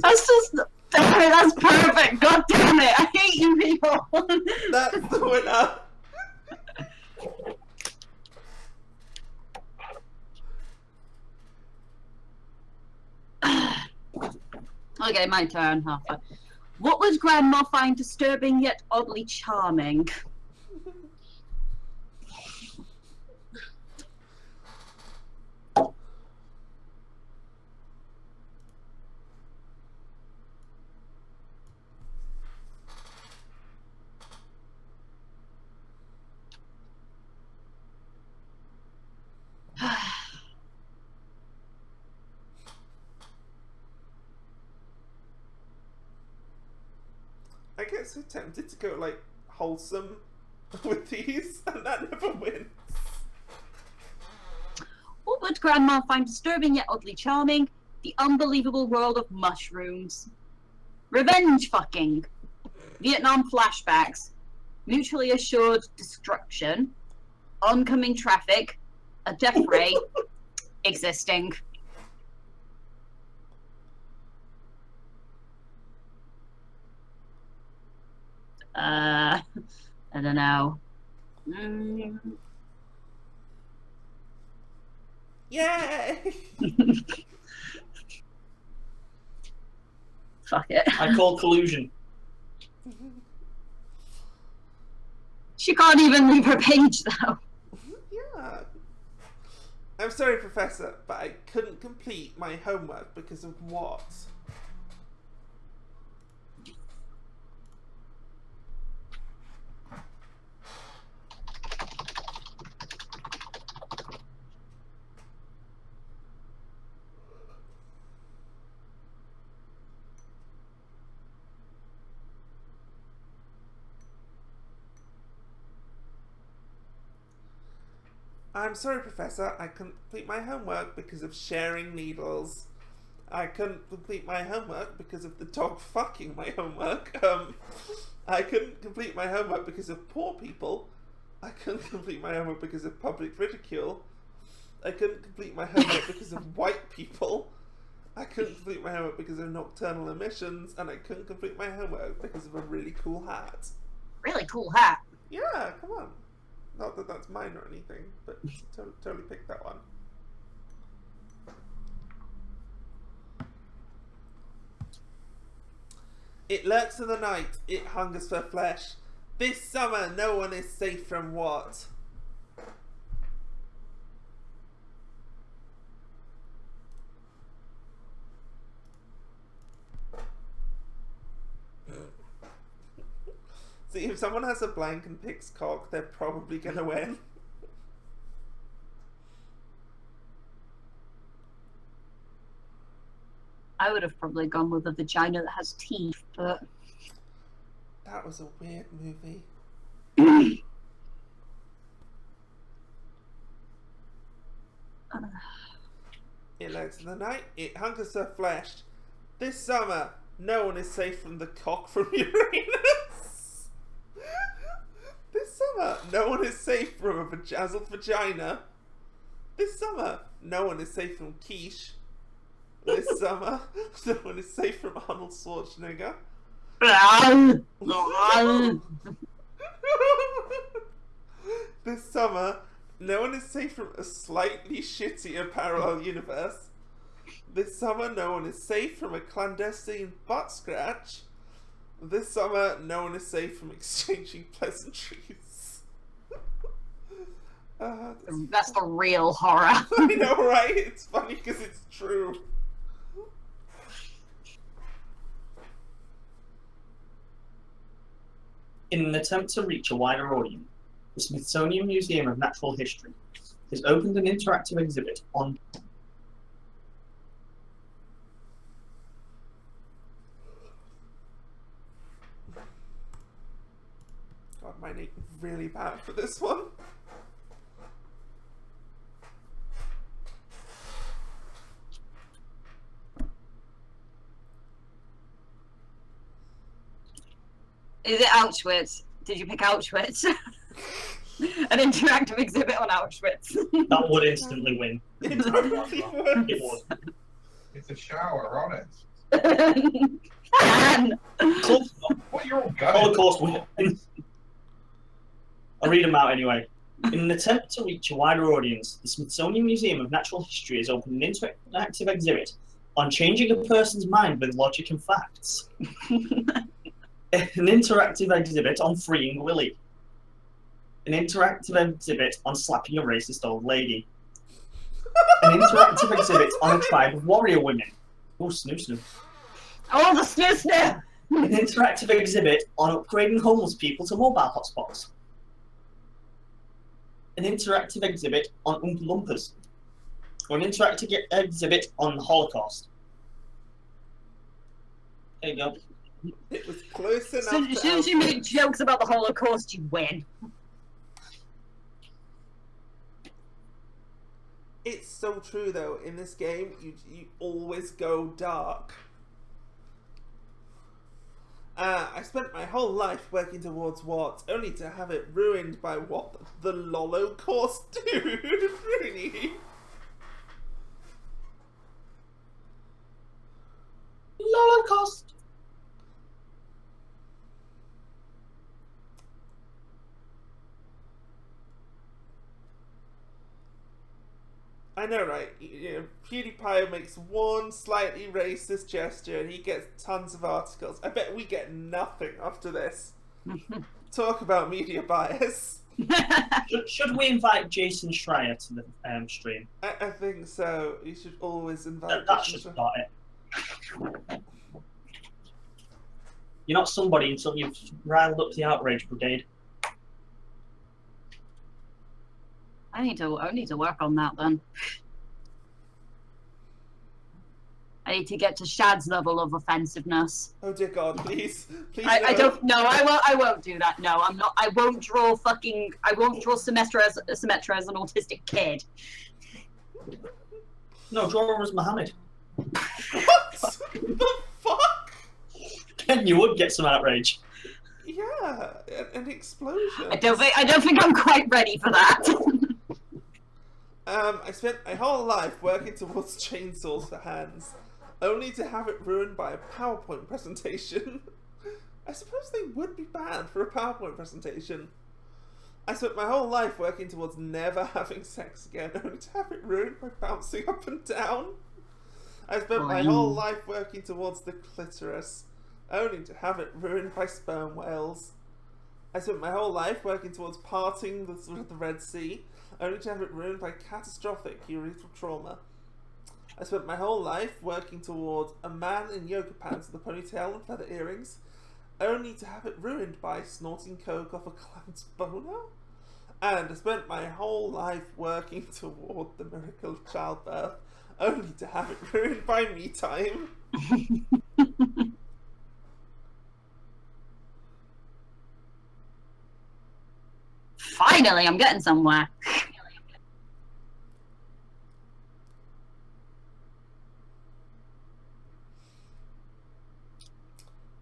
That's just... Damn it, that's perfect. God damn it. I hate you people. That's the winner. Okay, my turn. Halfway. What would Grandma find disturbing yet oddly charming? I get so tempted to go like wholesome with these, and that never wins. What would Grandma find disturbing yet oddly charming? The unbelievable world of mushrooms. Revenge fucking. Vietnam flashbacks. Mutually assured destruction. Oncoming traffic. A death ray. Existing. I don't know. Yay! Fuck it. I call collusion. She can't even leave her page though. Yeah. I'm sorry, Professor, but I couldn't complete my homework because of what? I'm sorry, Professor, I couldn't complete my homework because of sharing needles. I couldn't complete my homework because of the dog fucking my homework. I couldn't complete my homework because of poor people. I couldn't complete my homework because of public ridicule. I couldn't complete my homework because of white people. I couldn't complete my homework because of nocturnal emissions. And I couldn't complete my homework because of a really cool hat. Really cool hat. Yeah, come on. Not that that's mine or anything, but totally picked that one. It lurks in the night, it hungers for flesh. This summer no one is safe from what? See, if someone has a blank and picks cock, they're probably gonna win. I would have probably gone with a vagina that has teeth, but... That was a weird movie. It lurks in the night, it hungers for flesh. This summer, no one is safe from the cock from Uranus. This summer, no one is safe from a bejazzled vagina. This summer, no one is safe from quiche. This summer, no one is safe from Arnold Schwarzenegger. This summer, no one is safe from a slightly shittier parallel universe. This summer, no one is safe from a clandestine butt scratch. This summer, no one is safe from exchanging pleasantries. That's the real horror. I know, right? It's funny because it's true. In an attempt to reach a wider audience, the Smithsonian Museum of Natural History has opened an interactive exhibit on God, mine ain't really bad for this one. Is it Auschwitz? Did you pick Auschwitz? An interactive exhibit on Auschwitz. That would instantly win. It totally would. It would. It's a shower on it. Anne! Close What, you're all gutted? Holocaust wins. I'll read them out anyway. In an attempt to reach a wider audience, the Smithsonian Museum of Natural History has opened an interactive exhibit on changing a person's mind with logic and facts. An interactive exhibit on freeing Willie. An interactive exhibit on slapping a racist old lady. An interactive exhibit on a tribe of warrior women. Oh, snoo snoo. Oh, the snoo. An interactive exhibit on upgrading homeless people to mobile hotspots. An interactive exhibit on Oompa Loompas. Or an interactive exhibit on the Holocaust. There you go. It was close enough. As soon as you make jokes about the Holocaust, you win. It's so true though. In this game, you always go dark. I spent my whole life working towards what, only to have it ruined by what the Lolocaust dude, Runey. Holocaust. I know, right? You know, PewDiePie makes one slightly racist gesture and he gets tons of articles. I bet we get nothing after this. Talk about media bias. Should we invite Jason Schreier to the stream? I think so. You should always invite That Jason should Schreier. start it. You're not somebody until you've riled up the outrage brigade. I need to work on that then. I need to get to Shad's level of offensiveness. Oh dear God, please, please. I no. don't. No, I won't do that. No, I'm not. I won't draw Symmetra as an autistic kid. No, draw as Mohammed. What the fuck? Then you would get some outrage. Yeah, an explosion. I don't think I'm quite ready for that. I spent my whole life working towards chainsaws for hands, only to have it ruined by a PowerPoint presentation. I suppose they would be bad for a PowerPoint presentation. I spent my whole life working towards never having sex again, only to have it ruined by bouncing up and down. I spent my whole life working towards the clitoris, only to have it ruined by sperm whales. I spent my whole life working towards parting the Red Sea, only to have it ruined by catastrophic urethral trauma. I spent my whole life working towards a man in yoga pants with a ponytail and feather earrings, only to have it ruined by snorting coke off a clown's boner. And I spent my whole life working toward the miracle of childbirth, only to have it ruined by me time. Finally, I'm getting somewhere.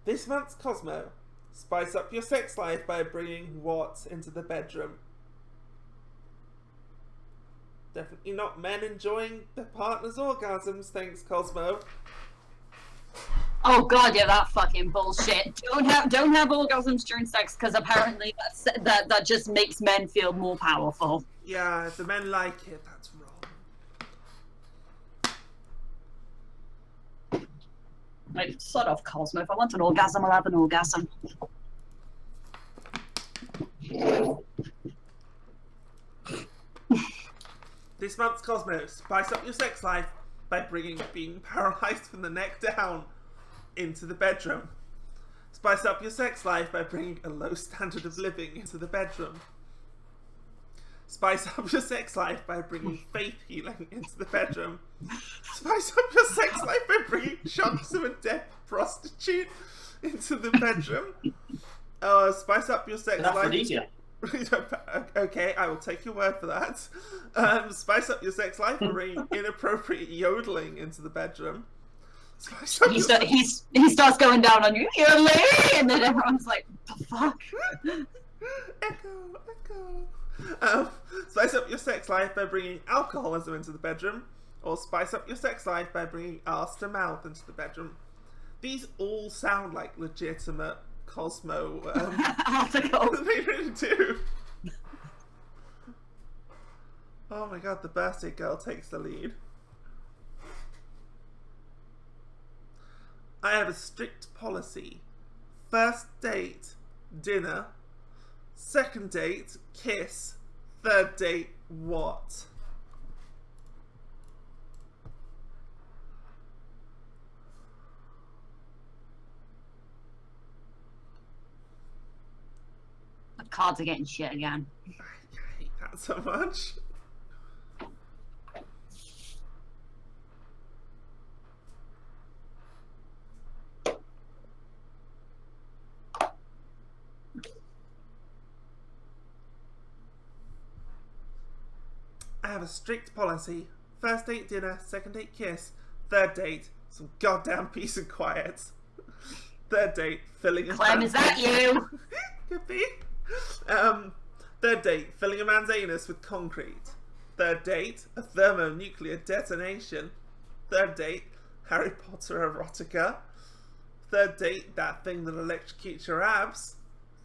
This month's Cosmo. Spice up your sex life by bringing what into the bedroom? Definitely not men enjoying their partner's orgasms, thanks Cosmo. Oh god, yeah, that fucking bullshit. Don't have orgasms during sex because apparently that just makes men feel more powerful. Yeah, if the men like it, that's wrong. Like, sort of, Cosmo. If I want an orgasm, I'll have an orgasm. This month's Cosmo. Spice up your sex life by bringing being paralysed from the neck down into the bedroom. Spice up your sex life by bringing a low standard of living into the bedroom. Spice up your sex life by bringing faith healing into the bedroom. Spice up your sex life by bringing chunks of a dead prostitute into the bedroom. Spice up your sex life. Okay, I will take your word for that. Spice up your sex life by bringing inappropriate yodeling into the bedroom. Spice up He, your he starts going down on you, you're a lady, and then everyone's like, what the fuck? Echo. Spice up your sex life by bringing alcoholism into the bedroom, or spice up your sex life by bringing arse to mouth into the bedroom. These all sound like legitimate Cosmo Articles. they really do. Oh my god, the birthday girl takes the lead. I have a strict policy. First date, dinner. Second date, kiss. Third date, what? The cards are getting shit again. I hate that so much. I have a strict policy. First date, dinner. Second date, kiss. Third date, some goddamn peace and quiet. Third date, filling a Clem, man's is that you? Could be. Third date, filling a man's anus with concrete. Third date, a thermonuclear detonation. Third date, Harry Potter erotica. Third date, that thing that electrocutes your abs.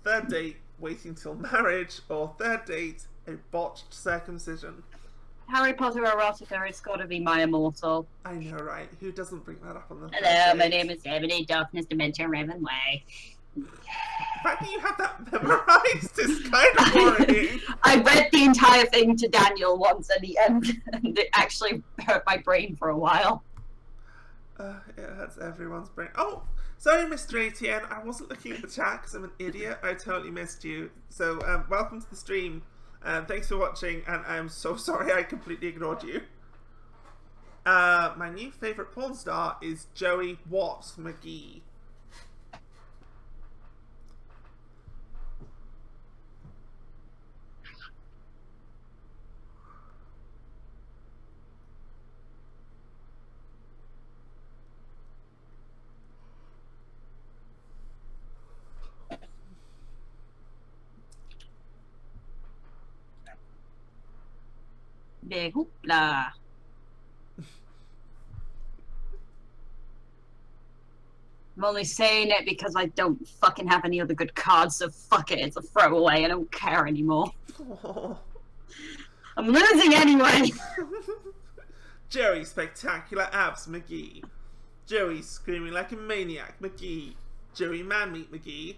Third date, waiting till marriage. Or third date, a botched circumcision. Harry Potter erotica, it's gotta be my immortal. I know, right? Who doesn't bring that up on the Hello, first my date? name is Ebony, Darkness, Dementia, Raven Way. The fact that you have that memorized is kind of worrying. I read the entire thing to Daniel once at the end, and it actually hurt my brain for a while. It hurts everyone's brain. Oh, sorry, Mr. ATN. I wasn't looking at the chat because I'm an idiot. I totally missed you. So, welcome to the stream. Thanks for watching, and I'm so sorry I completely ignored you. My new favourite porn star is Joey Watts McGee. Big hoopla. I'm only saying it because I don't fucking have any other good cards, so fuck it, it's a throwaway, I don't care anymore. Oh. I'm losing anyway! Joey Spectacular Abs McGee. Joey Screaming Like a Maniac McGee. Joey Man Meat McGee.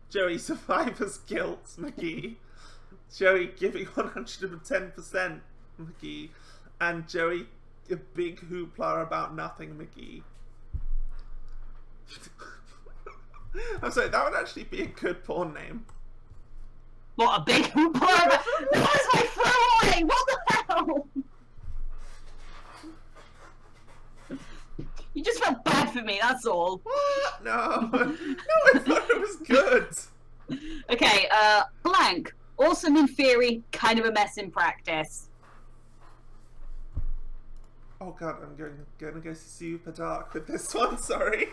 Joey Survivor's Guilt McGee. Joey Giving 110% McGee. And Joey A Big Hoopla About Nothing McGee. I'm sorry, that would actually be a good porn name. What, a big hoopla? That was my throwaway! What the hell? You just felt bad for me, that's all. What? No. No, I thought it was good. Okay, blank. Awesome in theory, kind of a mess in practice. Oh god, I'm going to go super dark with this one, sorry.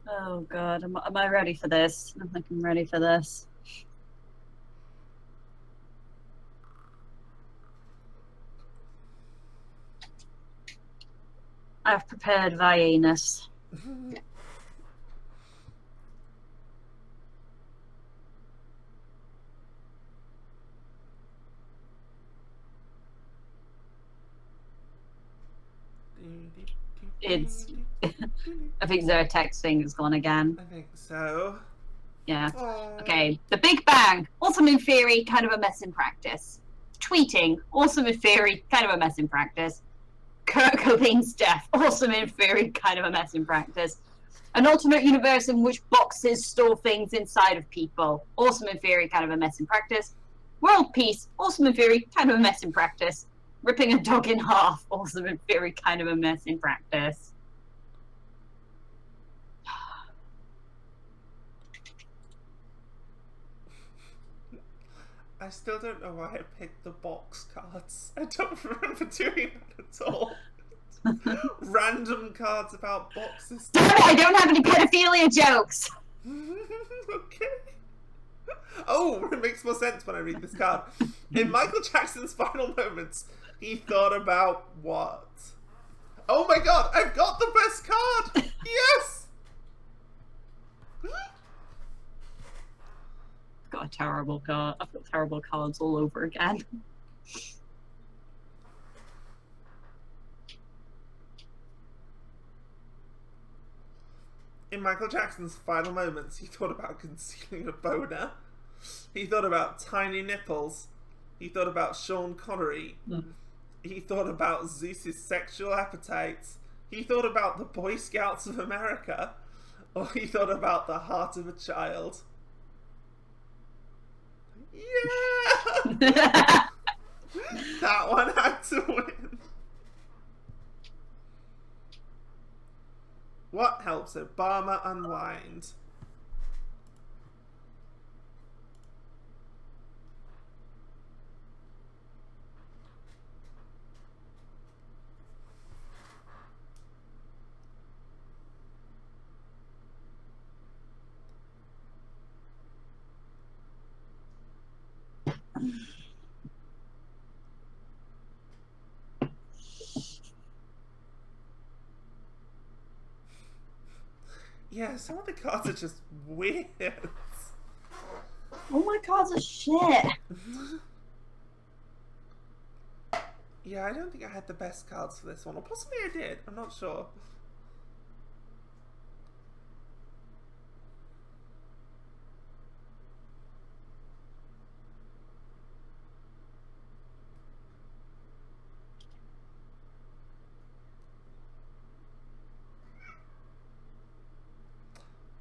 Oh god, am I ready for this? I don't think I'm ready for this. I've prepared Vienus. It's I think Zyrtec's thing has gone again. I think so. Yeah. Aww. Okay. The Big Bang, awesome in theory, kind of a mess in practice. Tweeting, awesome in theory, kind of a mess in practice. Kurt Cobain's death, awesome in theory, kind of a mess in practice. An alternate universe in which boxes store things inside of people, awesome in theory, kind of a mess in practice. World peace, awesome in theory, kind of a mess in practice. Ripping a dog in half, awesome in theory, kind of a mess in practice. I still don't know why I picked the box cards. I don't remember doing that at all. Random cards about boxes. Damn it, I don't have any pedophilia jokes! Okay. Oh, it makes more sense when I read this card. In Michael Jackson's final moments, he thought about what? Oh my god, I've got the best card! Yes! I've got a terrible card. I've got terrible cards all over again. In Michael Jackson's final moments, he thought about concealing a boner. He thought about tiny nipples. He thought about Sean Connery. He thought about Zeus's sexual appetites. He thought about the Boy Scouts of America. Or he thought about the heart of a child. Yeah! That one had to win. What helps Obama unwind? Yeah, some of the cards are just weird. Oh my cards are shit. Yeah, I don't think I had the best cards for this one. Or possibly I did. I'm not sure.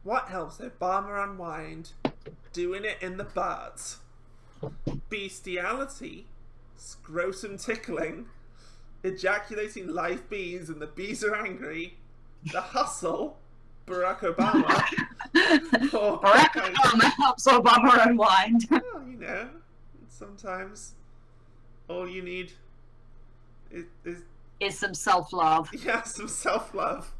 What helps Obama unwind? Doing it in the butt. Bestiality. Scrotum tickling. Ejaculating live bees and the bees are angry. The hustle. Barack Obama. Barack Obama helps Obama unwind. Well, you know, sometimes all you need is Some self-love. yeah, some self-love.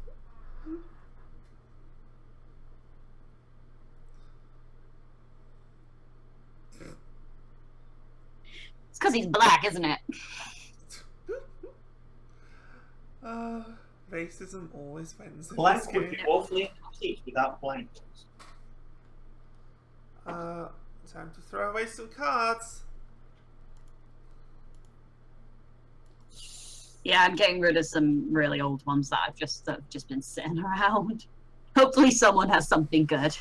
It's because he's black, isn't it? Racism always wins in this Blank would game. be woefully incomplete without blank. Time to throw away some cards. Yeah, I'm getting rid of some really old ones that have just been sitting around. Hopefully someone has something good.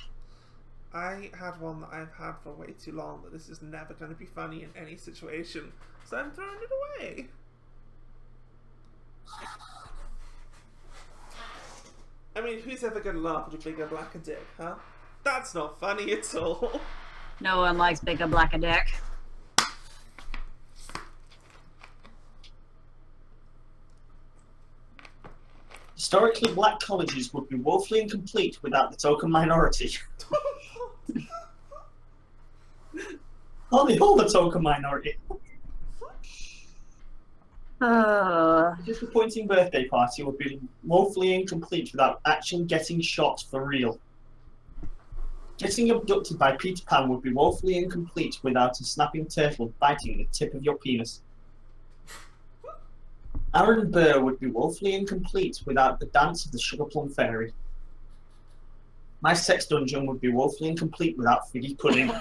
I had one that I've had for way too long that this is never going to be funny in any situation, so I'm throwing it away. I mean, who's ever going to laugh at a bigger blacker dick, huh? That's not funny at all. No one likes bigger, blacker dick. Historically, black colleges would be woefully incomplete without the token minority. Only hold the token minority. A disappointing birthday party would be woefully incomplete without actually getting shot for real. Getting abducted by Peter Pan would be woefully incomplete without a snapping turtle biting the tip of your penis. Aaron Burr would be woefully incomplete without the dance of the Sugar Plum Fairy. My sex dungeon would be woefully incomplete without figgy pudding.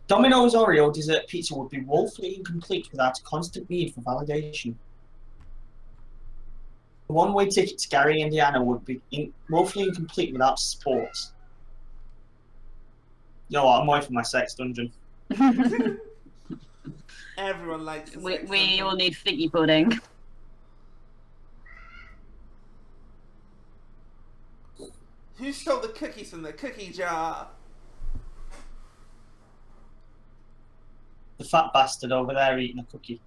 Domino's Oreo dessert pizza would be woefully incomplete without a constant need for validation. The one-way ticket to Gary, Indiana would be woefully incomplete without sports. You know what, I'm away from my sex dungeon. Everyone likes the sex We dungeon. all need figgy pudding. Who stole the cookies from the cookie jar? The fat bastard over there eating a cookie.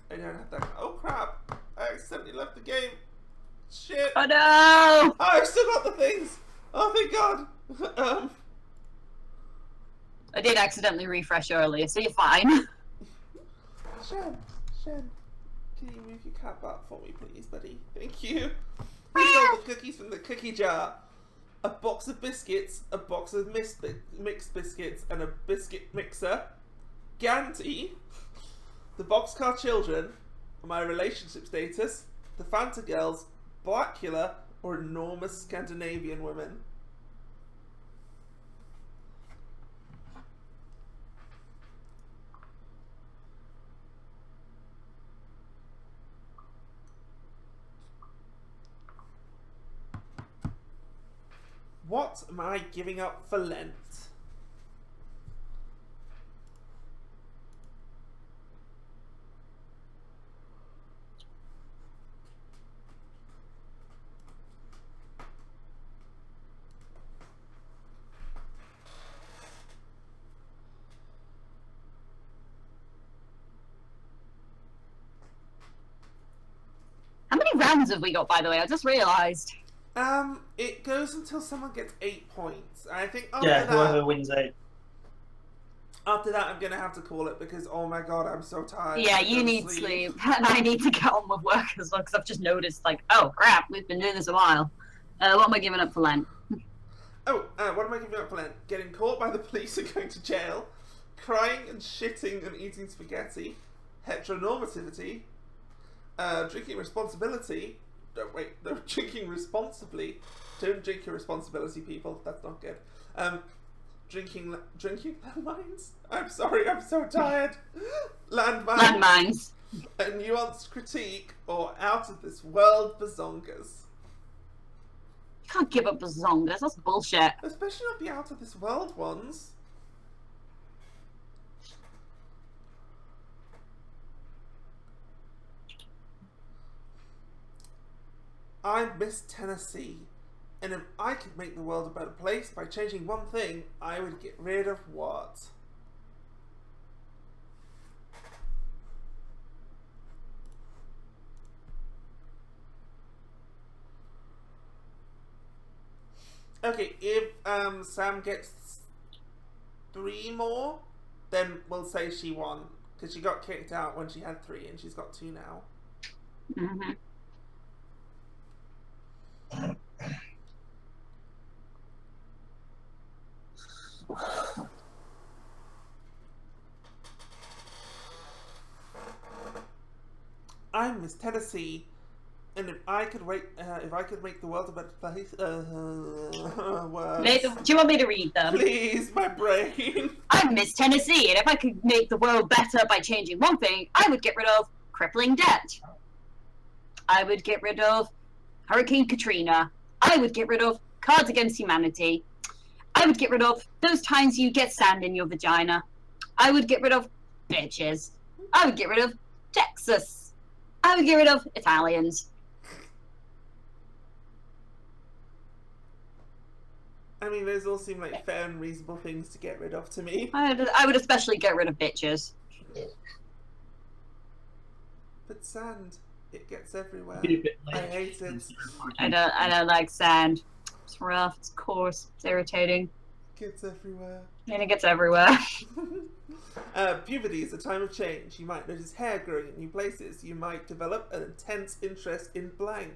I don't have that. Oh crap! I accidentally left the game. Shit! Oh no! Oh, I've still got the things. Oh thank God. I did accidentally refresh earlier, so you're fine. Shen, can you move your cat butt for me, please, buddy? Thank you. We stole the cookies from the cookie jar. A box of biscuits, a box of mixed biscuits, and a biscuit mixer. Ganty. The Boxcar Children. My relationship status. The Fanta Girls. Blackula. Or enormous Scandinavian women. What am I giving up for Lent? How many rounds have we got, by the way? I just realised. It goes until someone gets 8 points. I think after Yeah, that, whoever wins 8. after that, I'm gonna have to call it because oh my god, I'm so tired. Yeah, I'm you gonna need sleep, and I need to get on with work as well, because I've just noticed, like, oh crap, we've been doing this a while. What am I giving up for Lent? Oh, what am I giving up for Lent? Getting caught by the police and going to jail, crying and shitting and eating spaghetti, heteronormativity, drinking responsibility. No, drinking responsibly. Don't drink your responsibility, people. That's not good. Drinking landmines. I'm sorry, I'm so tired. Landmines. A nuanced critique or out of this world bazongas. You can't give up bazongas, that's bullshit. Especially not the out of this world ones. I'm Miss Tennessee, and if I could make the world a better place by changing one thing, I would get rid of what? Okay, if Sam gets 3 more, then we'll say she won. Because she got kicked out when she had 3 and she's got 2 now. Mm-hmm. I'm Miss Tennessee, and if I could make the world a better place, words. Do you want me to read them? Please, my brain. I'm Miss Tennessee, and if I could make the world better by changing one thing, I would get rid of crippling debt. I would get rid of Hurricane Katrina. I would get rid of Cards Against Humanity. I would get rid of those times you get sand in your vagina. I would get rid of bitches. I would get rid of Texas. I would get rid of Italians. I mean, those all seem like fair and reasonable things to get rid of to me. I would especially get rid of bitches. But sand, it gets everywhere. Be a bit I late. hate it. I don't like sand. It's rough, it's coarse, it's irritating. Gets everywhere. And it gets everywhere. Puberty is a time of change. You might notice hair growing in new places. You might develop an intense interest in blank.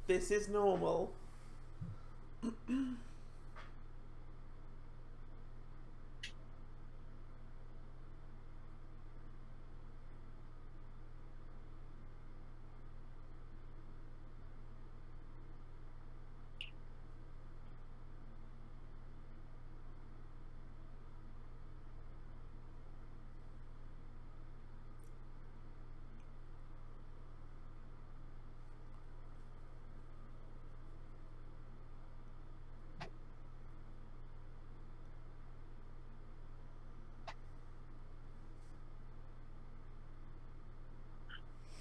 This is normal.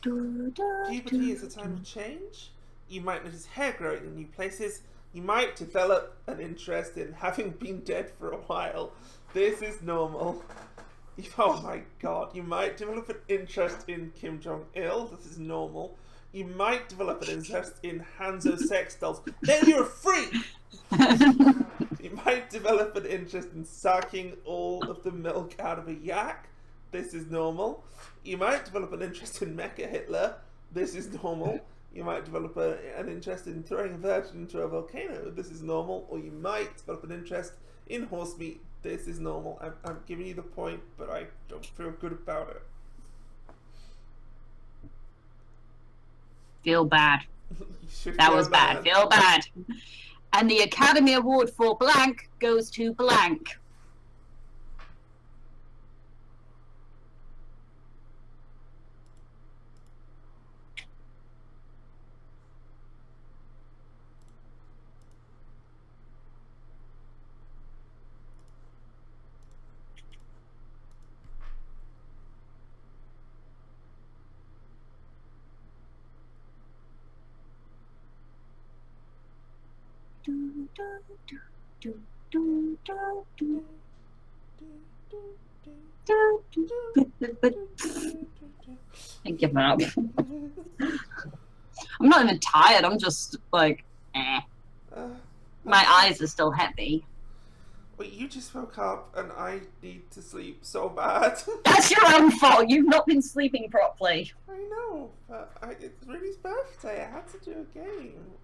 Puberty is a time of change. You might notice hair growing in new places. You might develop an interest in having been dead for a while. This is normal. Oh my god. You might develop an interest in Kim Jong-il. This is normal. You might develop an interest in Hanzo sex dolls. Then you're a freak! You might develop an interest in sucking all of the milk out of a yak. This is normal. You might develop an interest in Mecha Hitler. This is normal. You might develop an interest in throwing a virgin into a volcano. This is normal. Or you might develop an interest in horse meat. This is normal. I'm giving you the point, but I don't feel good about it. Feel bad. You should That feel was bad. Feel bad. And the Academy Award for blank goes to blank. I'm giving up. I'm not even tired. I'm just like, eh. My eyes are still heavy. Wait, you just woke up and I need to sleep so bad. That's your own fault. You've not been sleeping properly. I know, but it's Runey's birthday. I had to do a game.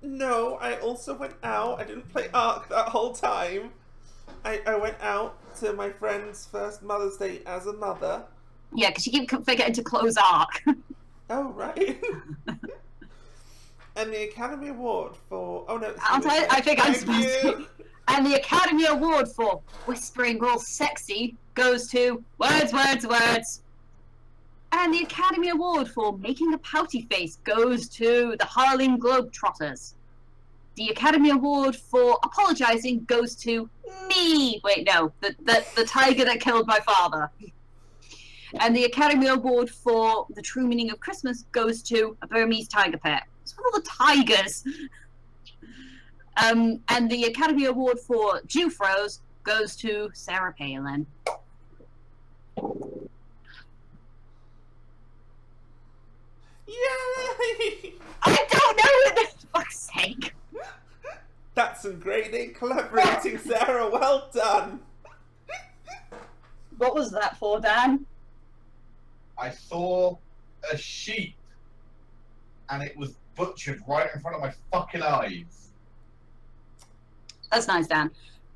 No, I also went out. I didn't play Ark that whole time. I went out to my friend's first Mother's Day as a mother. Yeah, because you keep forgetting to close Ark. Oh, right. And the Academy Award for... Oh, no. I think I'm Thank supposed you. to. And the Academy Award for Whispering All Sexy goes to Words, Words, Words. And the Academy Award for Making a Pouty Face goes to the Harlem Globetrotters. The Academy Award for Apologizing goes to me. Wait, no, the tiger that killed my father. And the Academy Award for The True Meaning of Christmas goes to a Burmese tiger pet. It's all the tigers. And the Academy Award for Jufros goes to Sarah Palin. Yay! I don't know it, for fuck's sake. That's some grade A collaborating, Sarah. Well done. What was that for, Dan? I saw a sheep and it was butchered right in front of my fucking eyes. That's nice, Dan.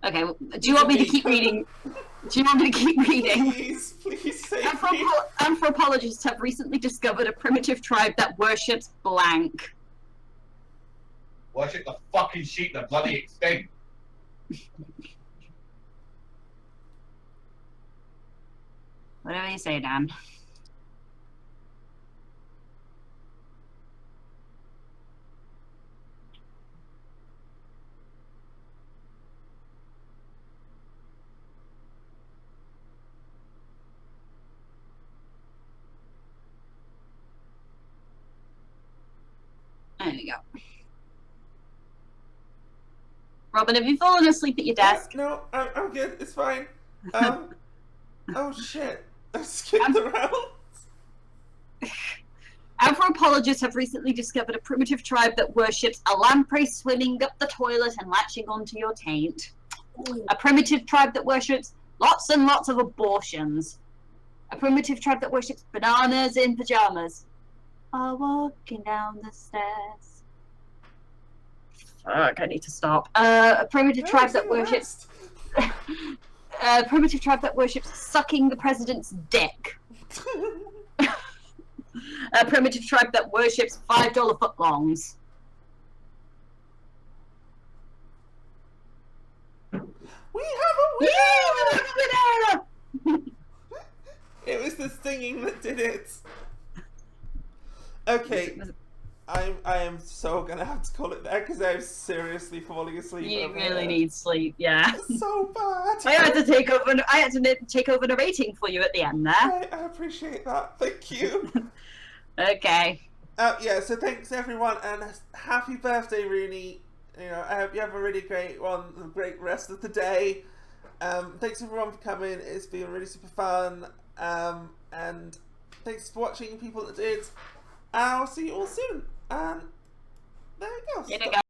Okay, do you want me to keep reading? Do you want me to keep reading? Please save me. Anthropologists have recently discovered a primitive tribe that worships blank. Worship the fucking sheep, they're bloody extinct. Whatever you say, Dan. There you go. Robin, have you fallen asleep at your desk? No, I'm good. It's fine. Oh shit. I skipped around. Anthropologists have recently discovered a primitive tribe that worships a lamprey swimming up the toilet and latching onto your taint. A primitive tribe that worships lots and lots of abortions. A primitive tribe that worships bananas in pajamas. Are walking down the stairs. Fuck, I need to stop. A primitive tribe that worships... a primitive tribe that worships sucking the president's dick. A primitive tribe that worships $5 footlongs. We have a winner! Yeah, we have a winner! It was the singing that did it. Okay, I am so gonna have to call it there because I'm seriously falling asleep. You really need sleep, yeah. It's so bad. I had to take over narrating for you at the end there. I appreciate that. Thank you. Okay. Yeah. So thanks everyone, and happy birthday, Runey. You know, I hope you have a really great one, a great rest of the day. Thanks everyone for coming. It's been really super fun. And thanks for watching, people that did. I'll see you all soon. There you go. There you go.